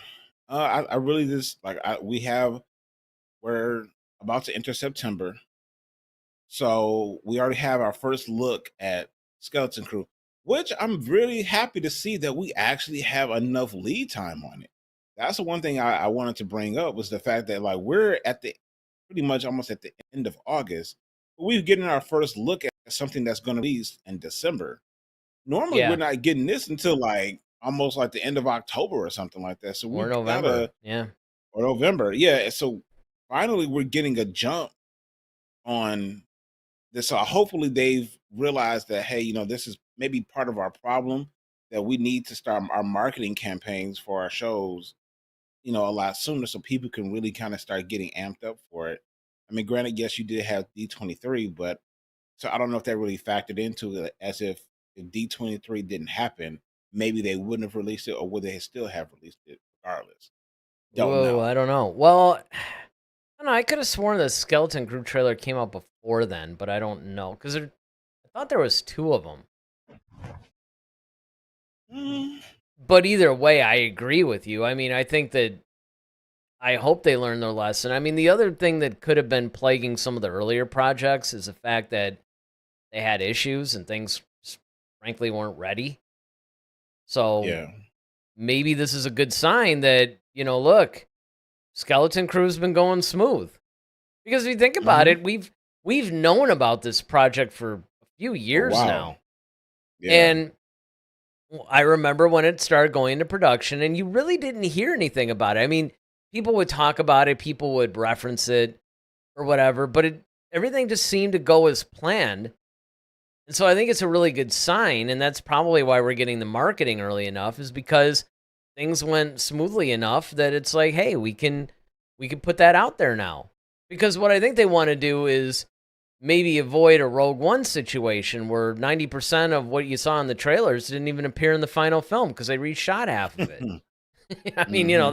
I really just like we're about to enter September, so we already have our first look at Skeleton Crew, which I'm really happy to see that we actually have enough lead time on it. That's the one thing I wanted to bring up, was the fact that, like, we're at the pretty much almost at the end of August, but we've getting our first look at something that's going to release in December. Normally, we're Yeah, not getting this until like almost like the end of October or something like that. So or we've November. gotta, Yeah. or November, yeah. So finally, we're getting a jump on this. So hopefully, they've realized that, hey, this is maybe part of our problem, that we need to start our marketing campaigns for our shows, a lot sooner, so people can really kind of start getting amped up for it. I mean, granted, yes, you did have D23, but so I don't know if that really factored into it, as if D23 didn't happen, maybe they wouldn't have released it, or would they still have released it regardless? Don't Whoa, know. I don't know. Well, I don't know. I could have sworn the Skeleton Crew trailer came out before then, but I don't know because I thought there was 2 of them. Mm, But either way, I agree with you. I mean, I think that I hope they learn their lesson. I mean, the other thing that could have been plaguing some of the earlier projects is the fact that they had issues and things frankly weren't ready. So yeah. maybe this is a good sign that, look, Skeleton Crew's been going smooth. Because if you think about Hmm. it, we've known about this project for a few Oh years wow. now. Yeah. And I remember when it started going into production and you really didn't hear anything about it. I mean, people would talk about it, people would reference it or whatever, but everything just seemed to go as planned. And so I think it's a really good sign, and that's probably why we're getting the marketing early enough, is because things went smoothly enough that it's like, hey, we can put that out there now. Because what I think they want to do is maybe avoid a Rogue One situation where 90% of what you saw in the trailers didn't even appear in the final film because they reshot half of it. I mean, Hmm.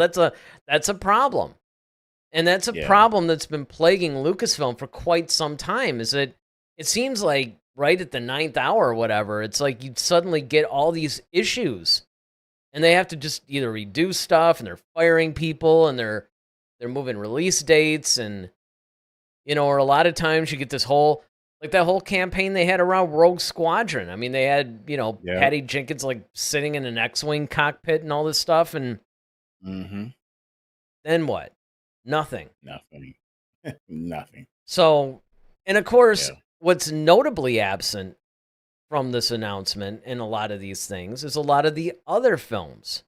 that's a problem. And that's a Yeah. problem that's been plaguing Lucasfilm for quite some time, is that it seems like right at the ninth hour or whatever, it's like you suddenly get all these issues and they have to just either redo stuff and they're firing people and they're moving release dates, and or a lot of times you get this whole, like that whole campaign they had around Rogue Squadron. I mean, they had, Yeah. Patty Jenkins like sitting in an X-Wing cockpit and all this stuff, and Hmm. then what? Nothing. Nothing. Nothing. So, and of course, Yeah. what's notably absent from this announcement and a lot of these things is a lot of the other films.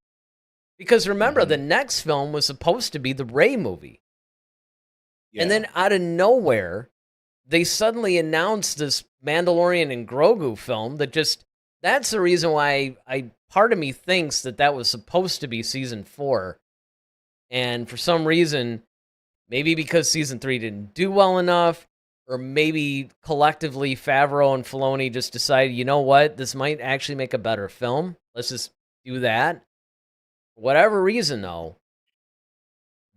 Because remember, the Hmm. next film was supposed to be the Rey movie. And Yeah. then out of nowhere, they suddenly announced this Mandalorian and Grogu film that's the reason why part of me thinks that was supposed to be season 4. And for some reason, maybe because season 3 didn't do well enough, or maybe collectively Favreau and Filoni just decided, you know what, this might actually make a better film. Let's just do that. For whatever reason, though,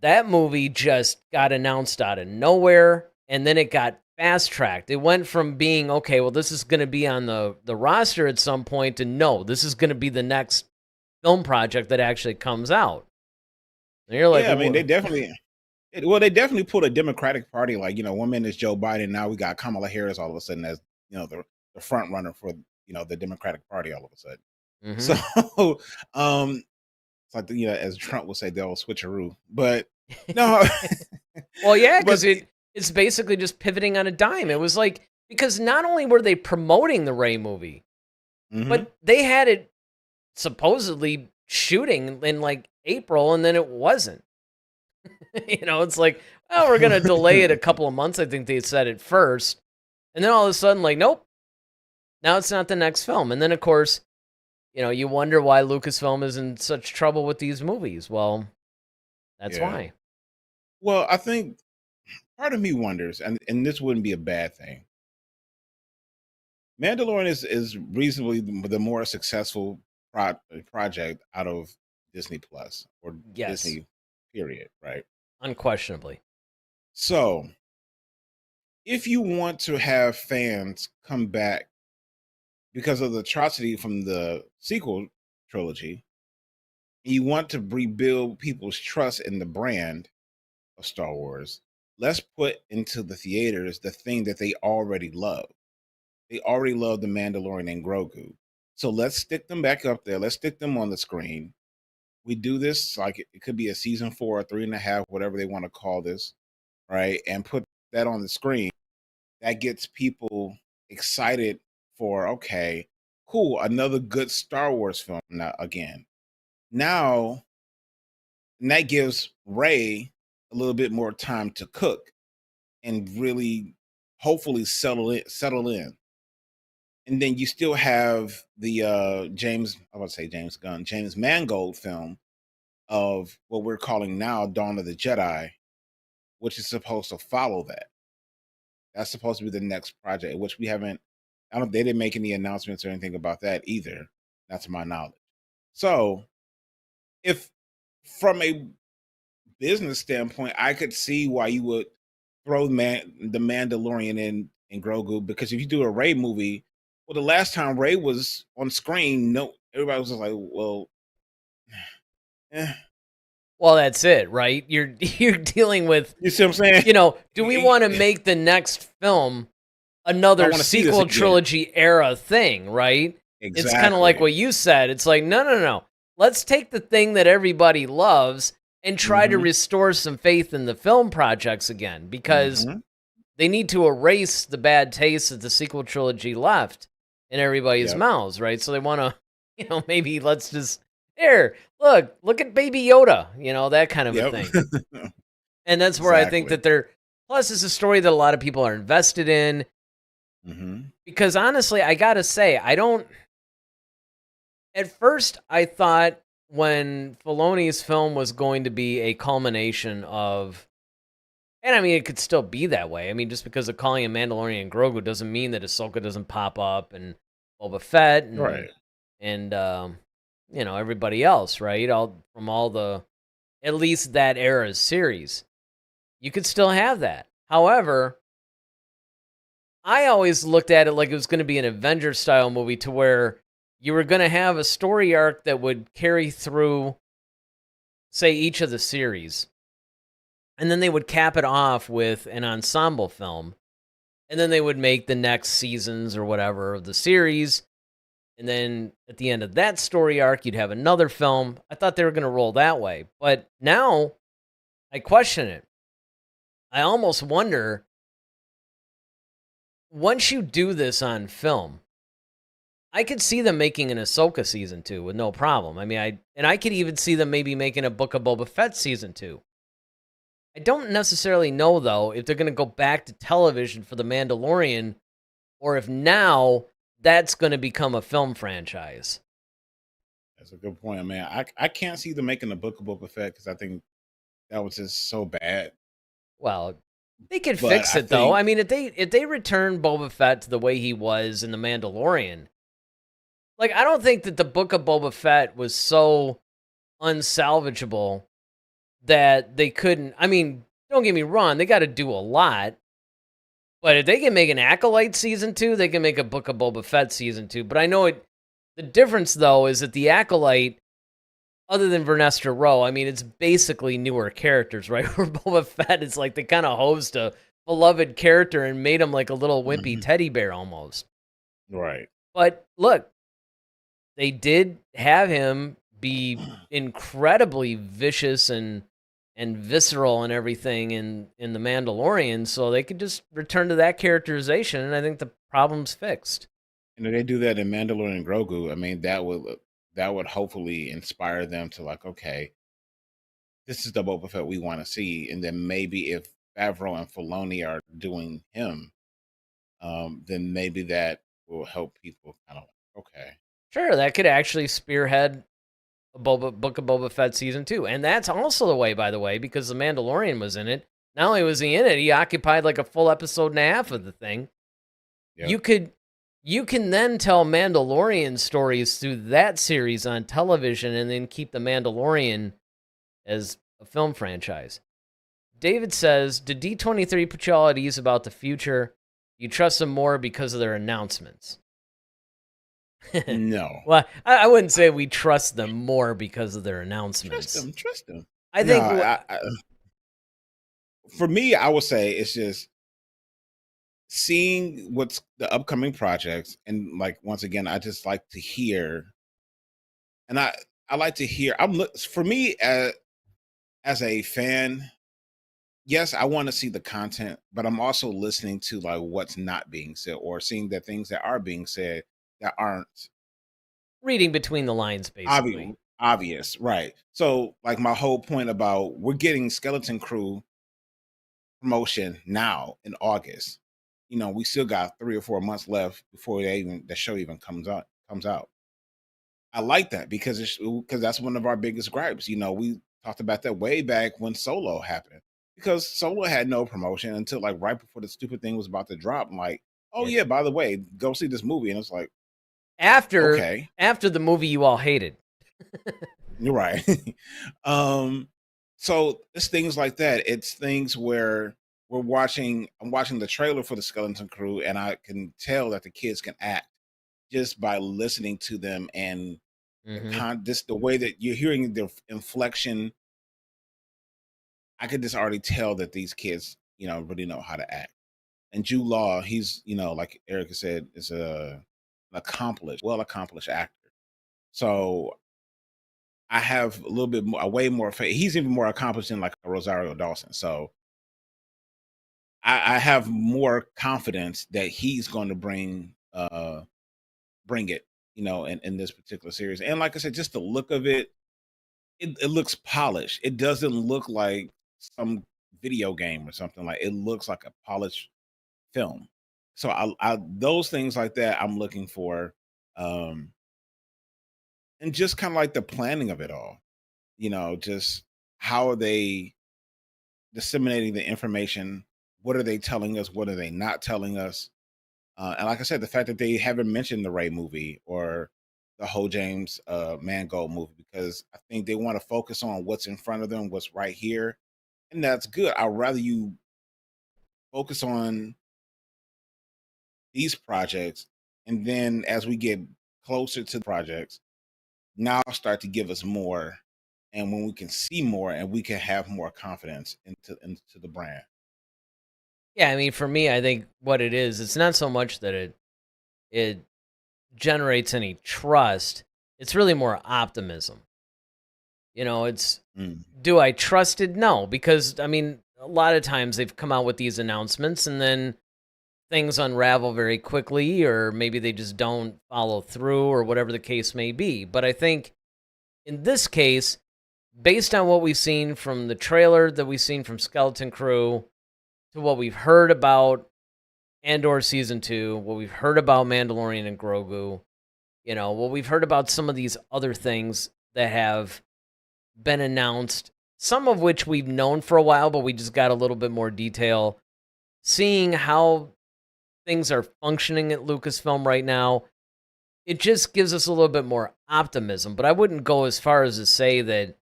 that movie just got announced out of nowhere, and then it got fast tracked. It went from being, okay, well, this is going to be on the roster at some point, to no, this is going to be the next film project that actually comes out. And you're like, Yeah. I mean, they definitely. Well, they definitely pulled a Democratic Party. Like, one minute is Joe Biden. Now we got Kamala Harris all of a sudden as, the front runner for, the Democratic Party all of a sudden. Mm-hmm. So, it's like, as Trump would say, they'll switcheroo. But no, Well, yeah, because but it's basically just pivoting on a dime. It was like, because not only were they promoting the Ray movie, mhm. but they had it supposedly shooting in like April, and then it wasn't. It's like, oh, we're gonna delay it a couple of months. I think they said at first, and then all of a sudden, like, nope, now it's not the next film. And then of course, you wonder why Lucasfilm is in such trouble with these movies. Well, that's Yeah. why. Well, I think part of me wonders, and this wouldn't be a bad thing. Mandalorian is reasonably the more successful project out of Disney Plus or Yes, Disney, period, right? unquestionably. So, if you want to have fans come back because of the atrocity from the sequel trilogy, and you want to rebuild people's trust in the brand of Star Wars, let's put into the theaters the thing that they already love. They already love the Mandalorian and Grogu. So let's stick them back up there. Let's stick them on the screen. We do this like it could be a season 4 or 3.5, whatever they want to call this, right? And put that on the screen. That gets people excited for, okay, cool, another good Star Wars film now again. Now, and that gives Ray a little bit more time to cook and really hopefully settle in. And then you still have the James Mangold film of what we're calling now Dawn of the Jedi, which is supposed to follow that. That's supposed to be the next project, which we haven't. They didn't make any announcements or anything about that either. Not to my knowledge. So, if from a business standpoint, I could see why you would throw the Mandalorian in Grogu, because if you do a Ray movie, well, the last time Ray was on screen, no, everybody was just like, well, eh. Well, that's it, right? You're dealing with, You see what I'm saying? Do we want to make the next film another wanna see this sequel again. trilogy era thing, right? It's kind of like what you said. It's like, no. Let's take the thing that everybody loves and try to Mhm. restore some faith in the film projects again, because Mhm. they need to erase the bad taste that the sequel trilogy left in everybody's Yep. mouths, right? So they want to, maybe let's just, here, look at Baby Yoda, that kind of a Yep. thing. And that's where I think Exactly. that plus it's a story that a lot of people are invested in, Mhm. because honestly, I gotta say, at first I thought when Filoni's film was going to be a culmination of, and I mean, it could still be that way. I mean, just because of calling him Mandalorian and Grogu doesn't mean that Ahsoka doesn't pop up and Boba Fett Right. and everybody else, right? All the, at least that era's series, you could still have that. However, I always looked at it like it was going to be an Avenger style movie, to where you were going to have a story arc that would carry through, say, each of the series. And then they would cap it off with an ensemble film. And then they would make the next seasons or whatever of the series. And then at the end of that story arc, you'd have another film. I thought they were going to roll that way. But now I question it. I almost wonder, once you do this on film, I could see them making an Ahsoka season 2 with no problem. I mean, I could even see them maybe making a Book of Boba Fett season 2. I don't necessarily know, though, if they're going to go back to television for The Mandalorian, or if now that's going to become a film franchise. That's a good point, man. I can't see them making a Book of Boba Fett because I think that was just so bad. Well, they could But fix I it, though. think I mean, if they return Boba Fett to the way he was in The Mandalorian, like, I don't think that the Book of Boba Fett was so unsalvageable that they couldn't. I mean, don't get me wrong, they got to do a lot. But if they can make an Acolyte season 2, they can make a Book of Boba Fett season 2. But I know the difference, though, is that the Acolyte, other than Vernestra Rowe, I mean, it's basically newer characters, right? Where Boba Fett is like they kind of hosed a beloved character and made him like a little wimpy teddy bear almost. Right. But look, they did have him be incredibly vicious and visceral and everything in The Mandalorian, so they could just return to that characterization, and I think the problem's fixed. And if they do that in Mandalorian and Grogu, I mean, that would hopefully inspire them to like, okay, this is the Boba Fett we want to see. And then maybe if Favreau and Filoni are doing him, then maybe that will help people kind of like, okay. Sure, that could actually spearhead a Book of Boba Fett season 2. And that's also the way, by the way, because The Mandalorian was in it. Not only was he in it, he occupied like a full episode and a half of the thing. Yep. You can then tell Mandalorian stories through that series on television and then keep The Mandalorian as a film franchise. David says, did D23 put you all at ease about the future? You trust them more because of their announcements? No. Well, I wouldn't say we trust them more because of their announcements. Trust them. I think... for me, I would say it's just seeing what's the upcoming projects, and like once again, I just like to hear, and I like to hear. For me as a fan, yes, I want to see the content, but I'm also listening to like what's not being said or seeing the things that are being said that aren't reading between the lines, basically. Obvious, right? So, like my whole point about we're getting Skeleton Crew promotion now in August. You know, we still got 3 or 4 months left before the show even comes out. I like that because that's one of our biggest gripes. You know, we talked about that way back when Solo happened, because Solo had no promotion until like right before the stupid thing was about to drop. I'm like, oh yeah, by the way, go see this movie, and it's like after the movie you all hated. You're right. So it's things like that. It's things where I'm watching the trailer for the Skeleton Crew, and I can tell that the kids can act just by listening to them, and just the way that you're hearing the inflection. I could just already tell that these kids, you know, really know how to act. And Jude Law, he's, you know, like Erica said, is an accomplished actor. So I have a little bit more, way more faith. He's even more accomplished than like Rosario Dawson. So I have more confidence that he's going to bring it, you know, in this particular series. And like I said, just the look of it looks polished. It doesn't look like some video game or something. Like it looks like a polished film. So I those things like that I'm looking for, and just kind of like the planning of it all. You know, just how are they disseminating the information? What are they telling us? What are they not telling us? And like I said, the fact that they haven't mentioned the Ray movie or the whole James Mangold movie, because I think they want to focus on what's in front of them, what's right here. And that's good. I'd rather you focus on these projects, and then as we get closer to the projects, now start to give us more. And when we can see more and we can have more confidence into the brand. Yeah, I mean, for me, I think what it is, it's not so much that it generates any trust. It's really more optimism. You know, it's, do I trust it? No, because, I mean, a lot of times they've come out with these announcements and then things unravel very quickly, or maybe they just don't follow through, or whatever the case may be. But I think in this case, based on what we've seen from the trailer that we've seen from Skeleton Crew, to what we've heard about Andor Season 2, what we've heard about Mandalorian and Grogu, you know, what we've heard about some of these other things that have been announced, some of which we've known for a while, but we just got a little bit more detail. Seeing how things are functioning at Lucasfilm right now, it just gives us a little bit more optimism. But I wouldn't go as far as to say that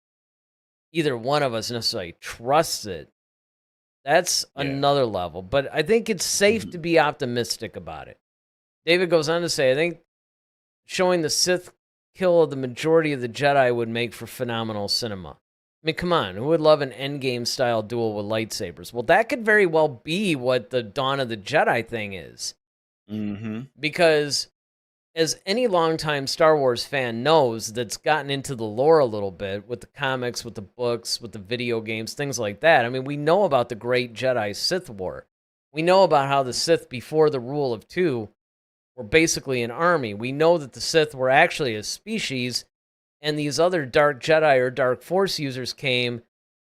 either one of us necessarily trusts it. That's another level. But I think it's safe to be optimistic about it. David goes on to say, I think showing the Sith kill of the majority of the Jedi would make for phenomenal cinema. I mean, come on, who would love an Endgame-style duel with lightsabers? Well, that could very well be what the Dawn of the Jedi thing is. Mm-hmm. Because, as any longtime Star Wars fan knows that's gotten into the lore a little bit, with the comics, with the books, with the video games, things like that, I mean, we know about the Great Jedi-Sith War. We know about how the Sith, before the Rule of Two, were basically an army. We know that the Sith were actually a species, and these other Dark Jedi or Dark Force users came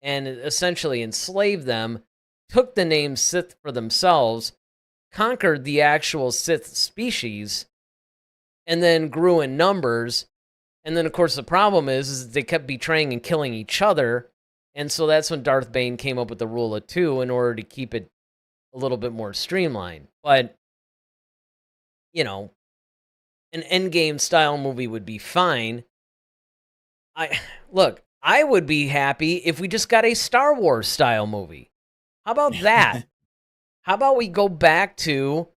and essentially enslaved them, took the name Sith for themselves, conquered the actual Sith species, and then grew in numbers. And then, of course, the problem is that they kept betraying and killing each other, and so that's when Darth Bane came up with the Rule of Two in order to keep it a little bit more streamlined. But, you know, an Endgame-style movie would be fine. I would be happy if we just got a Star Wars style movie. How about that? How about we go back to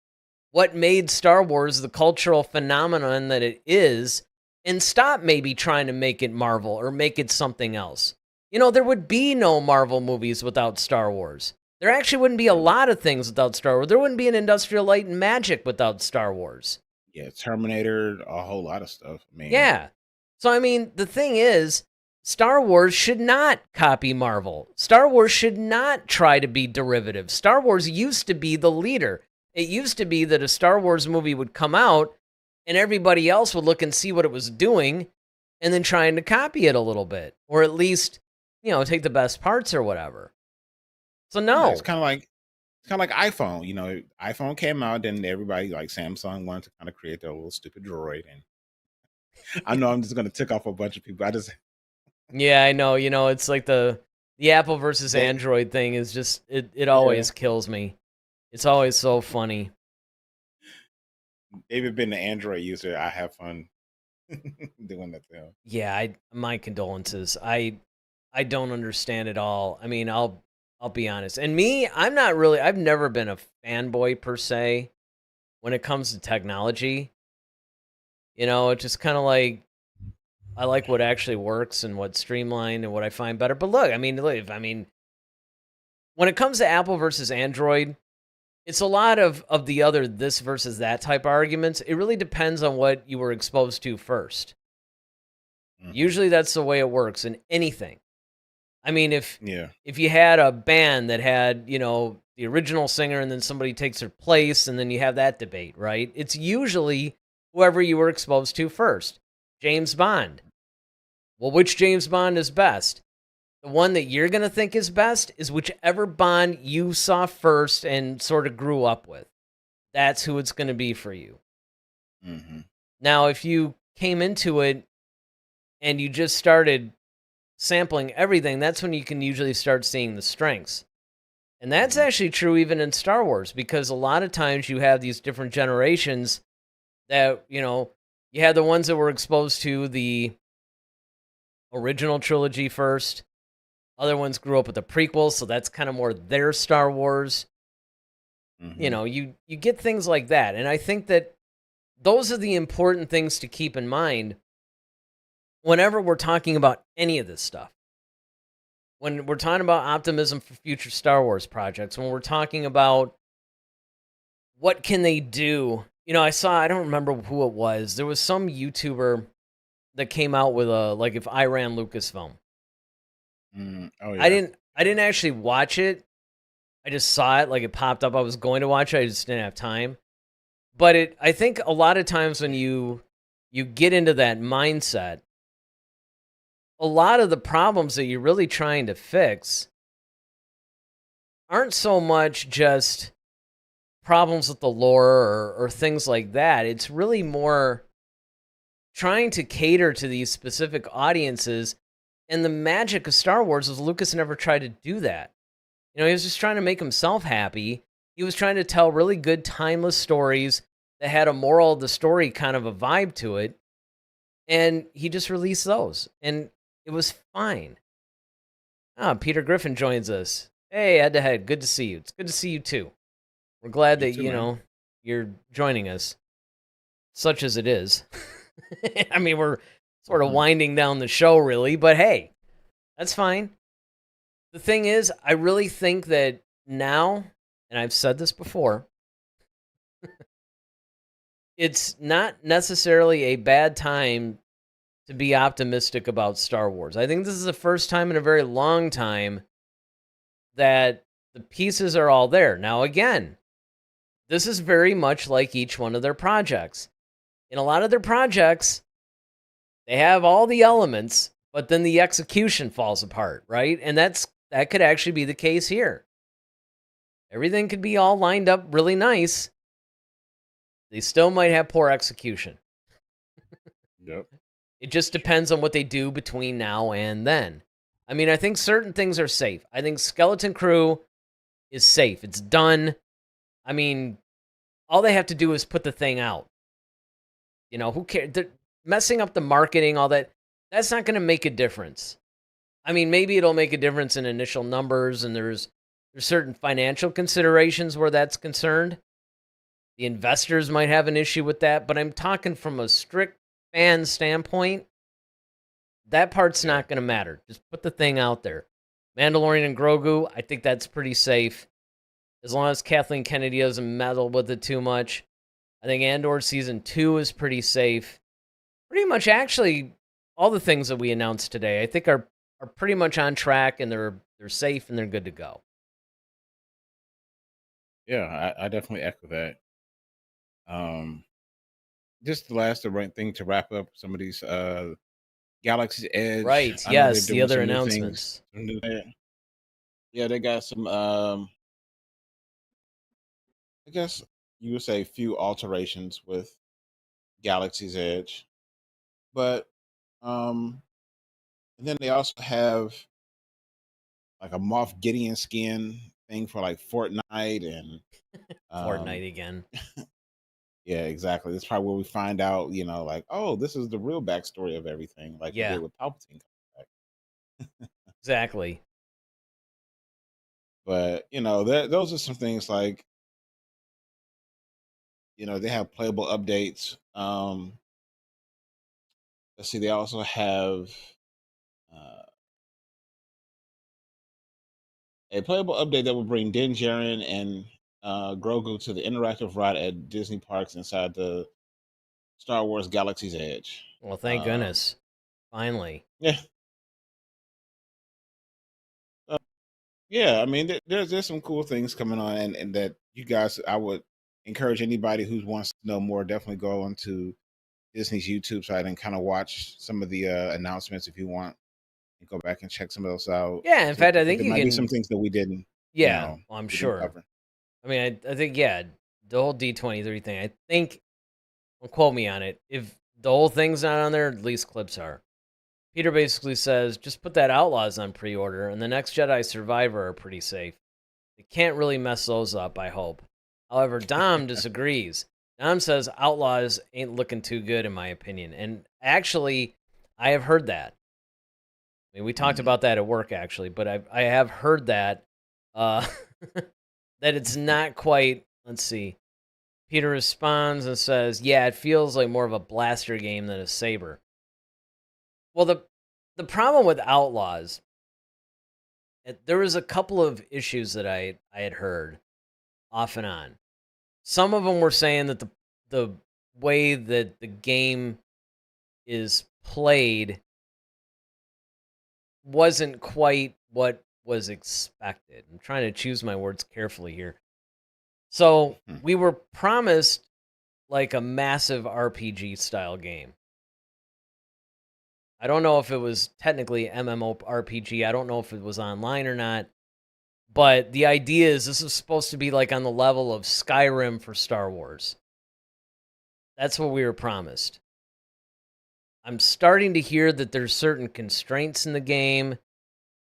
what made Star Wars the cultural phenomenon that it is, and stop maybe trying to make it Marvel or make it something else? You know, there would be no Marvel movies without Star Wars. There actually wouldn't be a lot of things without Star Wars. There wouldn't be an Industrial Light and Magic without Star Wars. Yeah, Terminator, a whole lot of stuff. Man. Yeah. So, I mean, the thing is, Star Wars should not copy Marvel. Star Wars should not try to be derivative. Star Wars used to be the leader. It used to be that a Star Wars movie would come out and everybody else would look and see what it was doing and then trying to copy it a little bit, or at least, you know, take the best parts or whatever. So no. Yeah, it's kind of like iPhone. You know, iPhone came out, then everybody like Samsung wanted to kind of create their little stupid droid, and I know I'm just going to tick off a bunch of people. Yeah, I know. You know, it's like the Apple versus Android thing is just, it always kills me. It's always so funny. David being an Android user, I have fun doing that too. Yeah, my condolences. I don't understand it all. I mean, I'll be honest. And me, I've never been a fanboy per se when it comes to technology. You know, it's just kind of like, I like what actually works and what's streamlined and what I find better. But look, I mean, when it comes to Apple versus Android, it's a lot of the other this versus that type of arguments. It really depends on what you were exposed to first. Mm-hmm. Usually that's the way it works in anything. I mean, if you had a band that had, you know, the original singer and then somebody takes their place and then you have that debate, right? It's usually whoever you were exposed to first. James Bond. Well, which James Bond is best? The one that you're going to think is best is whichever Bond you saw first and sort of grew up with. That's who it's going to be for you. Mm-hmm. Now, if you came into it and you just started sampling everything, that's when you can usually start seeing the strengths. And that's actually true even in Star Wars, because a lot of times you have these different generations that, you know, you had the ones that were exposed to the original trilogy first. Other ones grew up with the prequels, so that's kind of more their Star Wars. Mm-hmm. You know, you get things like that. And I think that those are the important things to keep in mind whenever we're talking about any of this stuff. When we're talking about optimism for future Star Wars projects, when we're talking about what can they do. You know, I don't remember who it was. There was some YouTuber that came out with like if I ran Lucasfilm. Oh, yeah. I didn't actually watch it. I just saw it, like it popped up. I was going to watch it, I just didn't have time. But I think a lot of times when you get into that mindset, a lot of the problems that you're really trying to fix aren't so much just problems with the lore or things like that. It's really more trying to cater to these specific audiences. And the magic of Star Wars is Lucas never tried to do that. You know, he was just trying to make himself happy. He was trying to tell really good, timeless stories that had a moral of the story kind of a vibe to it. And he just released those. And it was fine. Peter Griffin joins us. Hey, head to head. Good to see you. It's good to see you too. We're glad that, you know, you're joining us. Such as it is. I mean, we're sort of winding down the show, really, but hey, that's fine. The thing is, I really think that now, and I've said this before, it's not necessarily a bad time to be optimistic about Star Wars. I think this is the first time in a very long time that the pieces are all there. Now, again, this is very much like each one of their projects. In a lot of their projects, they have all the elements, but then the execution falls apart, right? And that could actually be the case here. Everything could be all lined up really nice. They still might have poor execution. Yep. It just depends on what they do between now and then. I mean, I think certain things are safe. I think Skeleton Crew is safe. It's done. I mean, all they have to do is put the thing out. You know, who cares? Messing up the marketing, all that, that's not going to make a difference. I mean, maybe it'll make a difference in initial numbers, and there's certain financial considerations where that's concerned. The investors might have an issue with that, but I'm talking from a strict fan standpoint. That part's not going to matter. Just put the thing out there. Mandalorian and Grogu, I think that's pretty safe. As long as Kathleen Kennedy doesn't meddle with it too much. I think Andor Season 2 is pretty safe. Pretty much, actually, all the things that we announced today, I think are pretty much on track, and they're safe, and they're good to go. Yeah, I definitely echo that. Just the right thing to wrap up some of these Galaxy's Edge. Right, I know they're yes, the doing other some new announcements. Yeah, they got some I guess you would say few alterations with Galaxy's Edge. But and then they also have like a Moff Gideon skin thing for like Fortnite and Fortnite again. yeah, exactly. That's probably where we find out, like, oh, this is the real backstory of everything, like we Yeah. did with Palpatine. Exactly. But those are some things like they have playable updates. Let's see, they also have uh, a playable update that will bring Din Djarin and Grogu to the interactive ride at Disney parks inside the Star Wars Galaxy's Edge. Well, thank goodness. Finally. Yeah. Yeah, I mean, there's some cool things coming on, and that you guys, I would encourage anybody who wants to know more, definitely go onto Disney's YouTube site and kind of watch some of the announcements if you want, and go back and check some of those out. Yeah, in fact, I think there you might can be some things that we didn't. Yeah, well, I'm we didn't sure. cover. I mean, I think, yeah, the whole D23 thing, I think, don't quote me on it, if the whole thing's not on there, at least clips are. Peter basically says, just put that Outlaws on pre-order, and the Next Jedi Survivor are pretty safe. They can't really mess those up, I hope. However, Dom disagrees. Dom says Outlaws ain't looking too good, in my opinion. And actually, I have heard that. I mean, we talked about that at work, actually, but I have heard that, that it's not quite, let's see. Peter responds and says, yeah, it feels like more of a blaster game than a saber. Well, the problem with Outlaws, there was a couple of issues that I had heard off and on. Some of them were saying that the way that the game is played wasn't quite what was expected. I'm trying to choose my words carefully here. So we were promised like a massive RPG style game. I don't know if it was technically MMORPG. I don't know if it was online or not. But the idea is this is supposed to be like on the level of Skyrim for Star Wars. That's what we were promised. I'm starting to hear that there's certain constraints in the game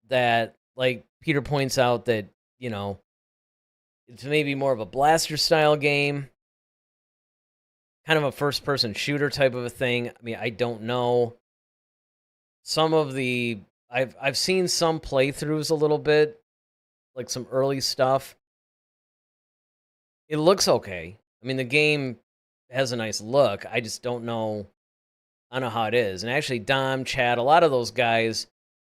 that, like Peter points out, that, it's maybe more of a blaster style game. Kind of a first-person shooter type of a thing. I mean, I don't know. Some of the I've seen some playthroughs a little bit, like some early stuff. It looks okay. I mean, the game has a nice look. I just don't know I know how it is. And actually, Dom, Chad, a lot of those guys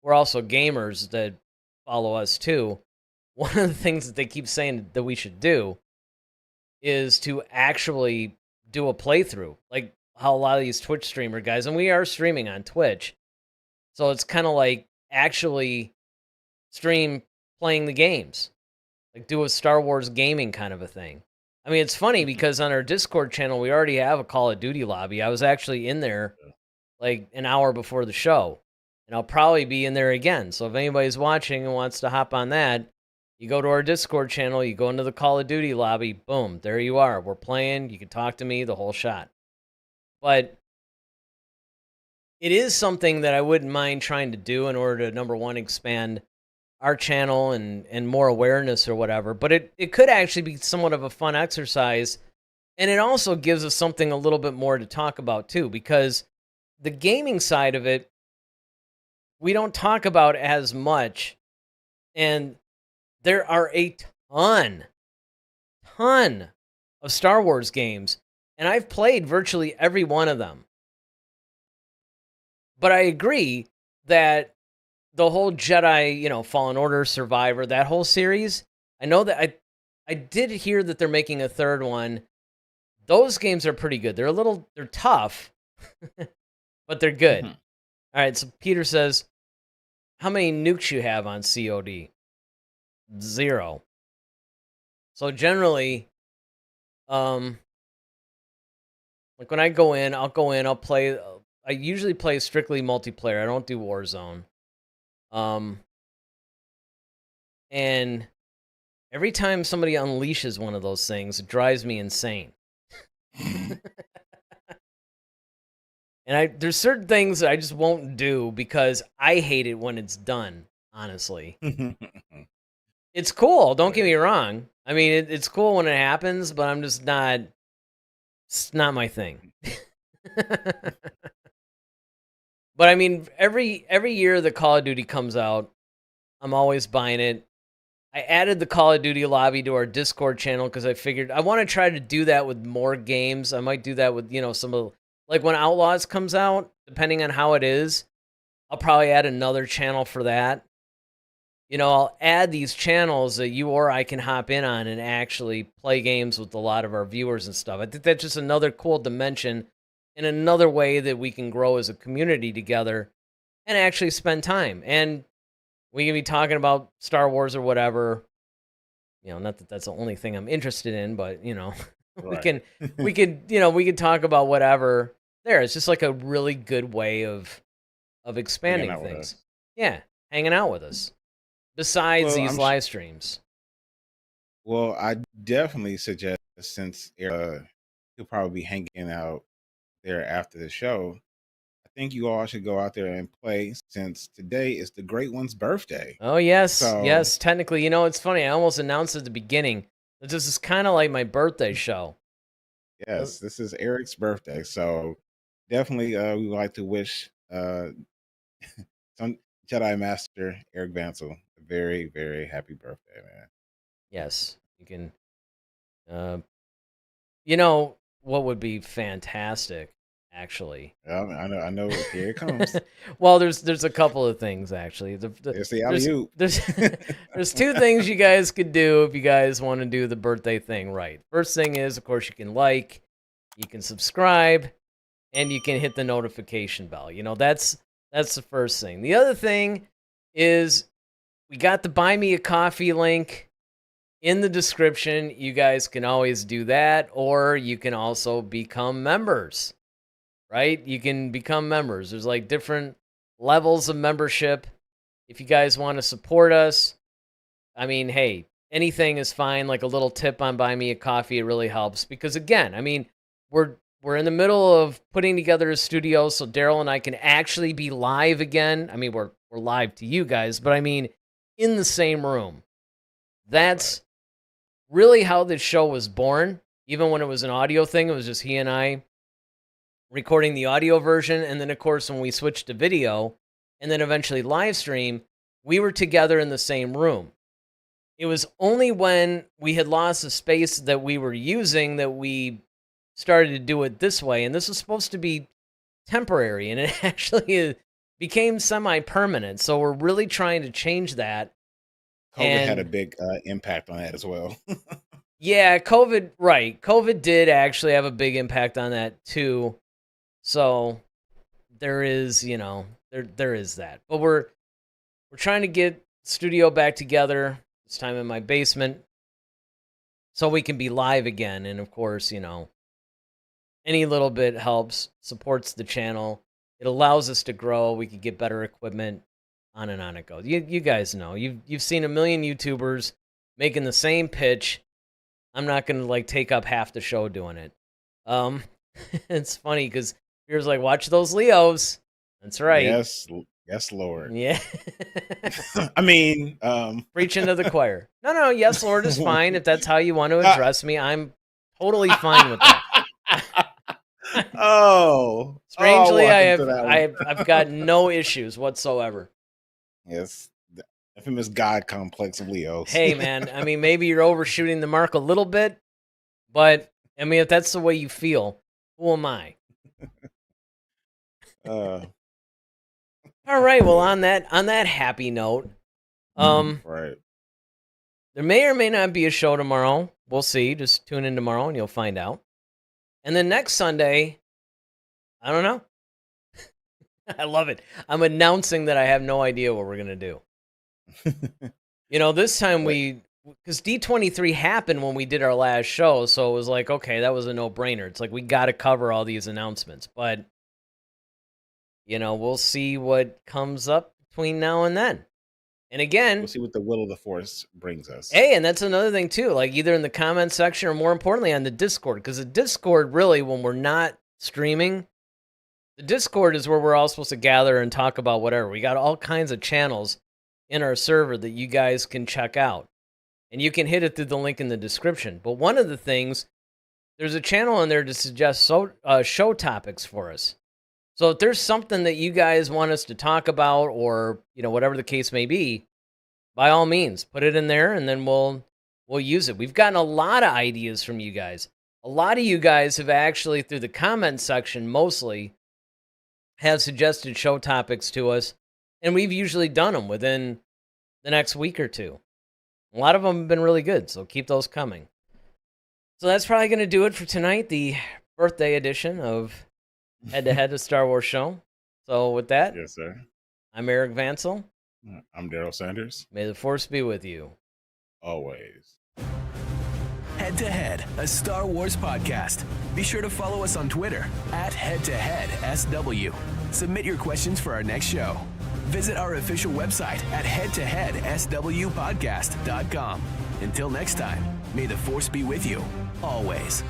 were also gamers that follow us too. One of the things that they keep saying that we should do is to actually do a playthrough, like how a lot of these Twitch streamer guys, and we are streaming on Twitch, so it's kind of like actually stream playing the games, like do a Star Wars gaming kind of a thing. I mean, it's funny because on our Discord channel, we already have a Call of Duty lobby. I was actually in there like an hour before the show, and I'll probably be in there again. So if anybody's watching and wants to hop on that, you go to our Discord channel, you go into the Call of Duty lobby, boom, there you are. We're playing, you can talk to me, the whole shot. But it is something that I wouldn't mind trying to do in order to, number one, expand our channel and more awareness or whatever. But it could actually be somewhat of a fun exercise. And it also gives us something a little bit more to talk about, too, because the gaming side of it, we don't talk about as much. And there are a ton of Star Wars games, and I've played virtually every one of them. But I agree that the whole Jedi, Fallen Order, Survivor, that whole series, I know that I did hear that they're making a third one. Those games are pretty good. They're tough, but they're good. All right, so Peter says, how many nukes you have on COD? 0. So generally, like when I go in, I'll play. I usually play strictly multiplayer. I don't do Warzone. And every time somebody unleashes one of those things, it drives me insane. And there's certain things that I just won't do because I hate it when it's done, honestly. It's cool, don't get me wrong. I mean, it's cool when it happens, but I'm just not... It's not my thing. But I mean, every year the Call of Duty comes out, I'm always buying it. I added the Call of Duty lobby to our Discord channel because I figured I want to try to do that with more games. I might do that with, some of... Like when Outlaws comes out, depending on how it is, I'll probably add another channel for that. I'll add these channels that you or I can hop in on and actually play games with a lot of our viewers and stuff. I think that's just another cool dimension and another way that we can grow as a community together and actually spend time. And we can be talking about Star Wars or whatever. Not that that's the only thing I'm interested in, but, right. we could talk about whatever there. It's just like a really good way of expanding things. Yeah, hanging out with us. Besides these live streams. Well, I definitely suggest, since he'll probably be hanging out there after the show, I think you all should go out there and play, since today is the Great One's birthday. Oh, yes. Yes, technically. It's funny. I almost announced at the beginning that this is kind of like my birthday show. Yes, this is Eric's birthday. So definitely we would like to wish some Jedi Master Eric Vansel a very, very happy birthday, man. Yes, you can. What would be fantastic, actually? I know. Here it comes. Well, there's a couple of things actually. It's the alley-oop. There's two things you guys could do if you guys want to do the birthday thing right. First thing is, of course, you can like, you can subscribe, and you can hit the notification bell. That's the first thing. The other thing is we got the Buy Me a Coffee link in the description. You guys can always do that, or you can also become members, right? You can become members. There's like different levels of membership. If you guys want to support us, I mean, hey, anything is fine. Like a little tip on Buy Me a Coffee, it really helps. Because again, I mean, we're in the middle of putting together a studio so Darryl and I can actually be live again. I mean, we're live to you guys, but I mean, in the same room. That's really how this show was born. Even when it was an audio thing, it was just he and I recording the audio version. And then, of course, when we switched to video and then eventually live stream, we were together in the same room. It was only when we had lost the space that we were using that we started to do it this way. And this was supposed to be temporary, and it actually became semi-permanent. So we're really trying to change that. COVID had a big impact on that as well. Yeah, COVID did actually have a big impact on that too. So there is, there is that. But we're trying to get studio back together, this time in my basement, so we can be live again. And of course, any little bit helps, supports the channel. It allows us to grow. We can get better equipment, on and on it goes. You guys know. You've seen a million YouTubers making the same pitch. I'm not going to take up half the show doing it. It's funny because you're like, watch those Leos. That's right. Yes, Lord. Yeah. I mean, preaching to the choir. No, yes, Lord is fine. If that's how you want to address me, I'm totally fine with that. Strangely, I've got no issues whatsoever. Yes, the infamous God complex of Leos. Hey, man, I mean, maybe you're overshooting the mark a little bit, but I mean, if that's the way you feel, who am I? All right. Well, on that happy note, right. There may or may not be a show tomorrow. We'll see. Just tune in tomorrow and you'll find out. And then next Sunday, I don't know. I love it. I'm announcing that I have no idea what we're going to do. This time because D23 happened when we did our last show, so it was like, okay, that was a no-brainer. It's like we got to cover all these announcements. But, we'll see what comes up between now and then. And again, we'll see what the will of the Force brings us. Hey, and that's another thing too, either in the comment section or more importantly on the Discord, because the Discord really, when we're not streaming, the Discord is where we're all supposed to gather and talk about whatever. We got all kinds of channels in our server that you guys can check out. And you can hit it through the link in the description. But one of the things, there's a channel in there to suggest show topics for us. So if there's something that you guys want us to talk about or, whatever the case may be, by all means, put it in there and then we'll use it. We've gotten a lot of ideas from you guys. A lot of you guys have actually, through the comment section mostly, have suggested show topics to us, and we've usually done them within the next week or two. A lot of them have been really good, so keep those coming. So that's probably going to do it for tonight, the birthday edition of Head to Head, a Star Wars show. So with that, yes, sir. I'm Eric Vansel. I'm Darryl Sanders. May the Force be with you. Always. Head to Head, a Star Wars podcast. Be sure to follow us on Twitter @HeadToHeadSW. Submit your questions for our next show. Visit our official website at headtoheadswpodcast.com. Until next time, may the Force be with you, always.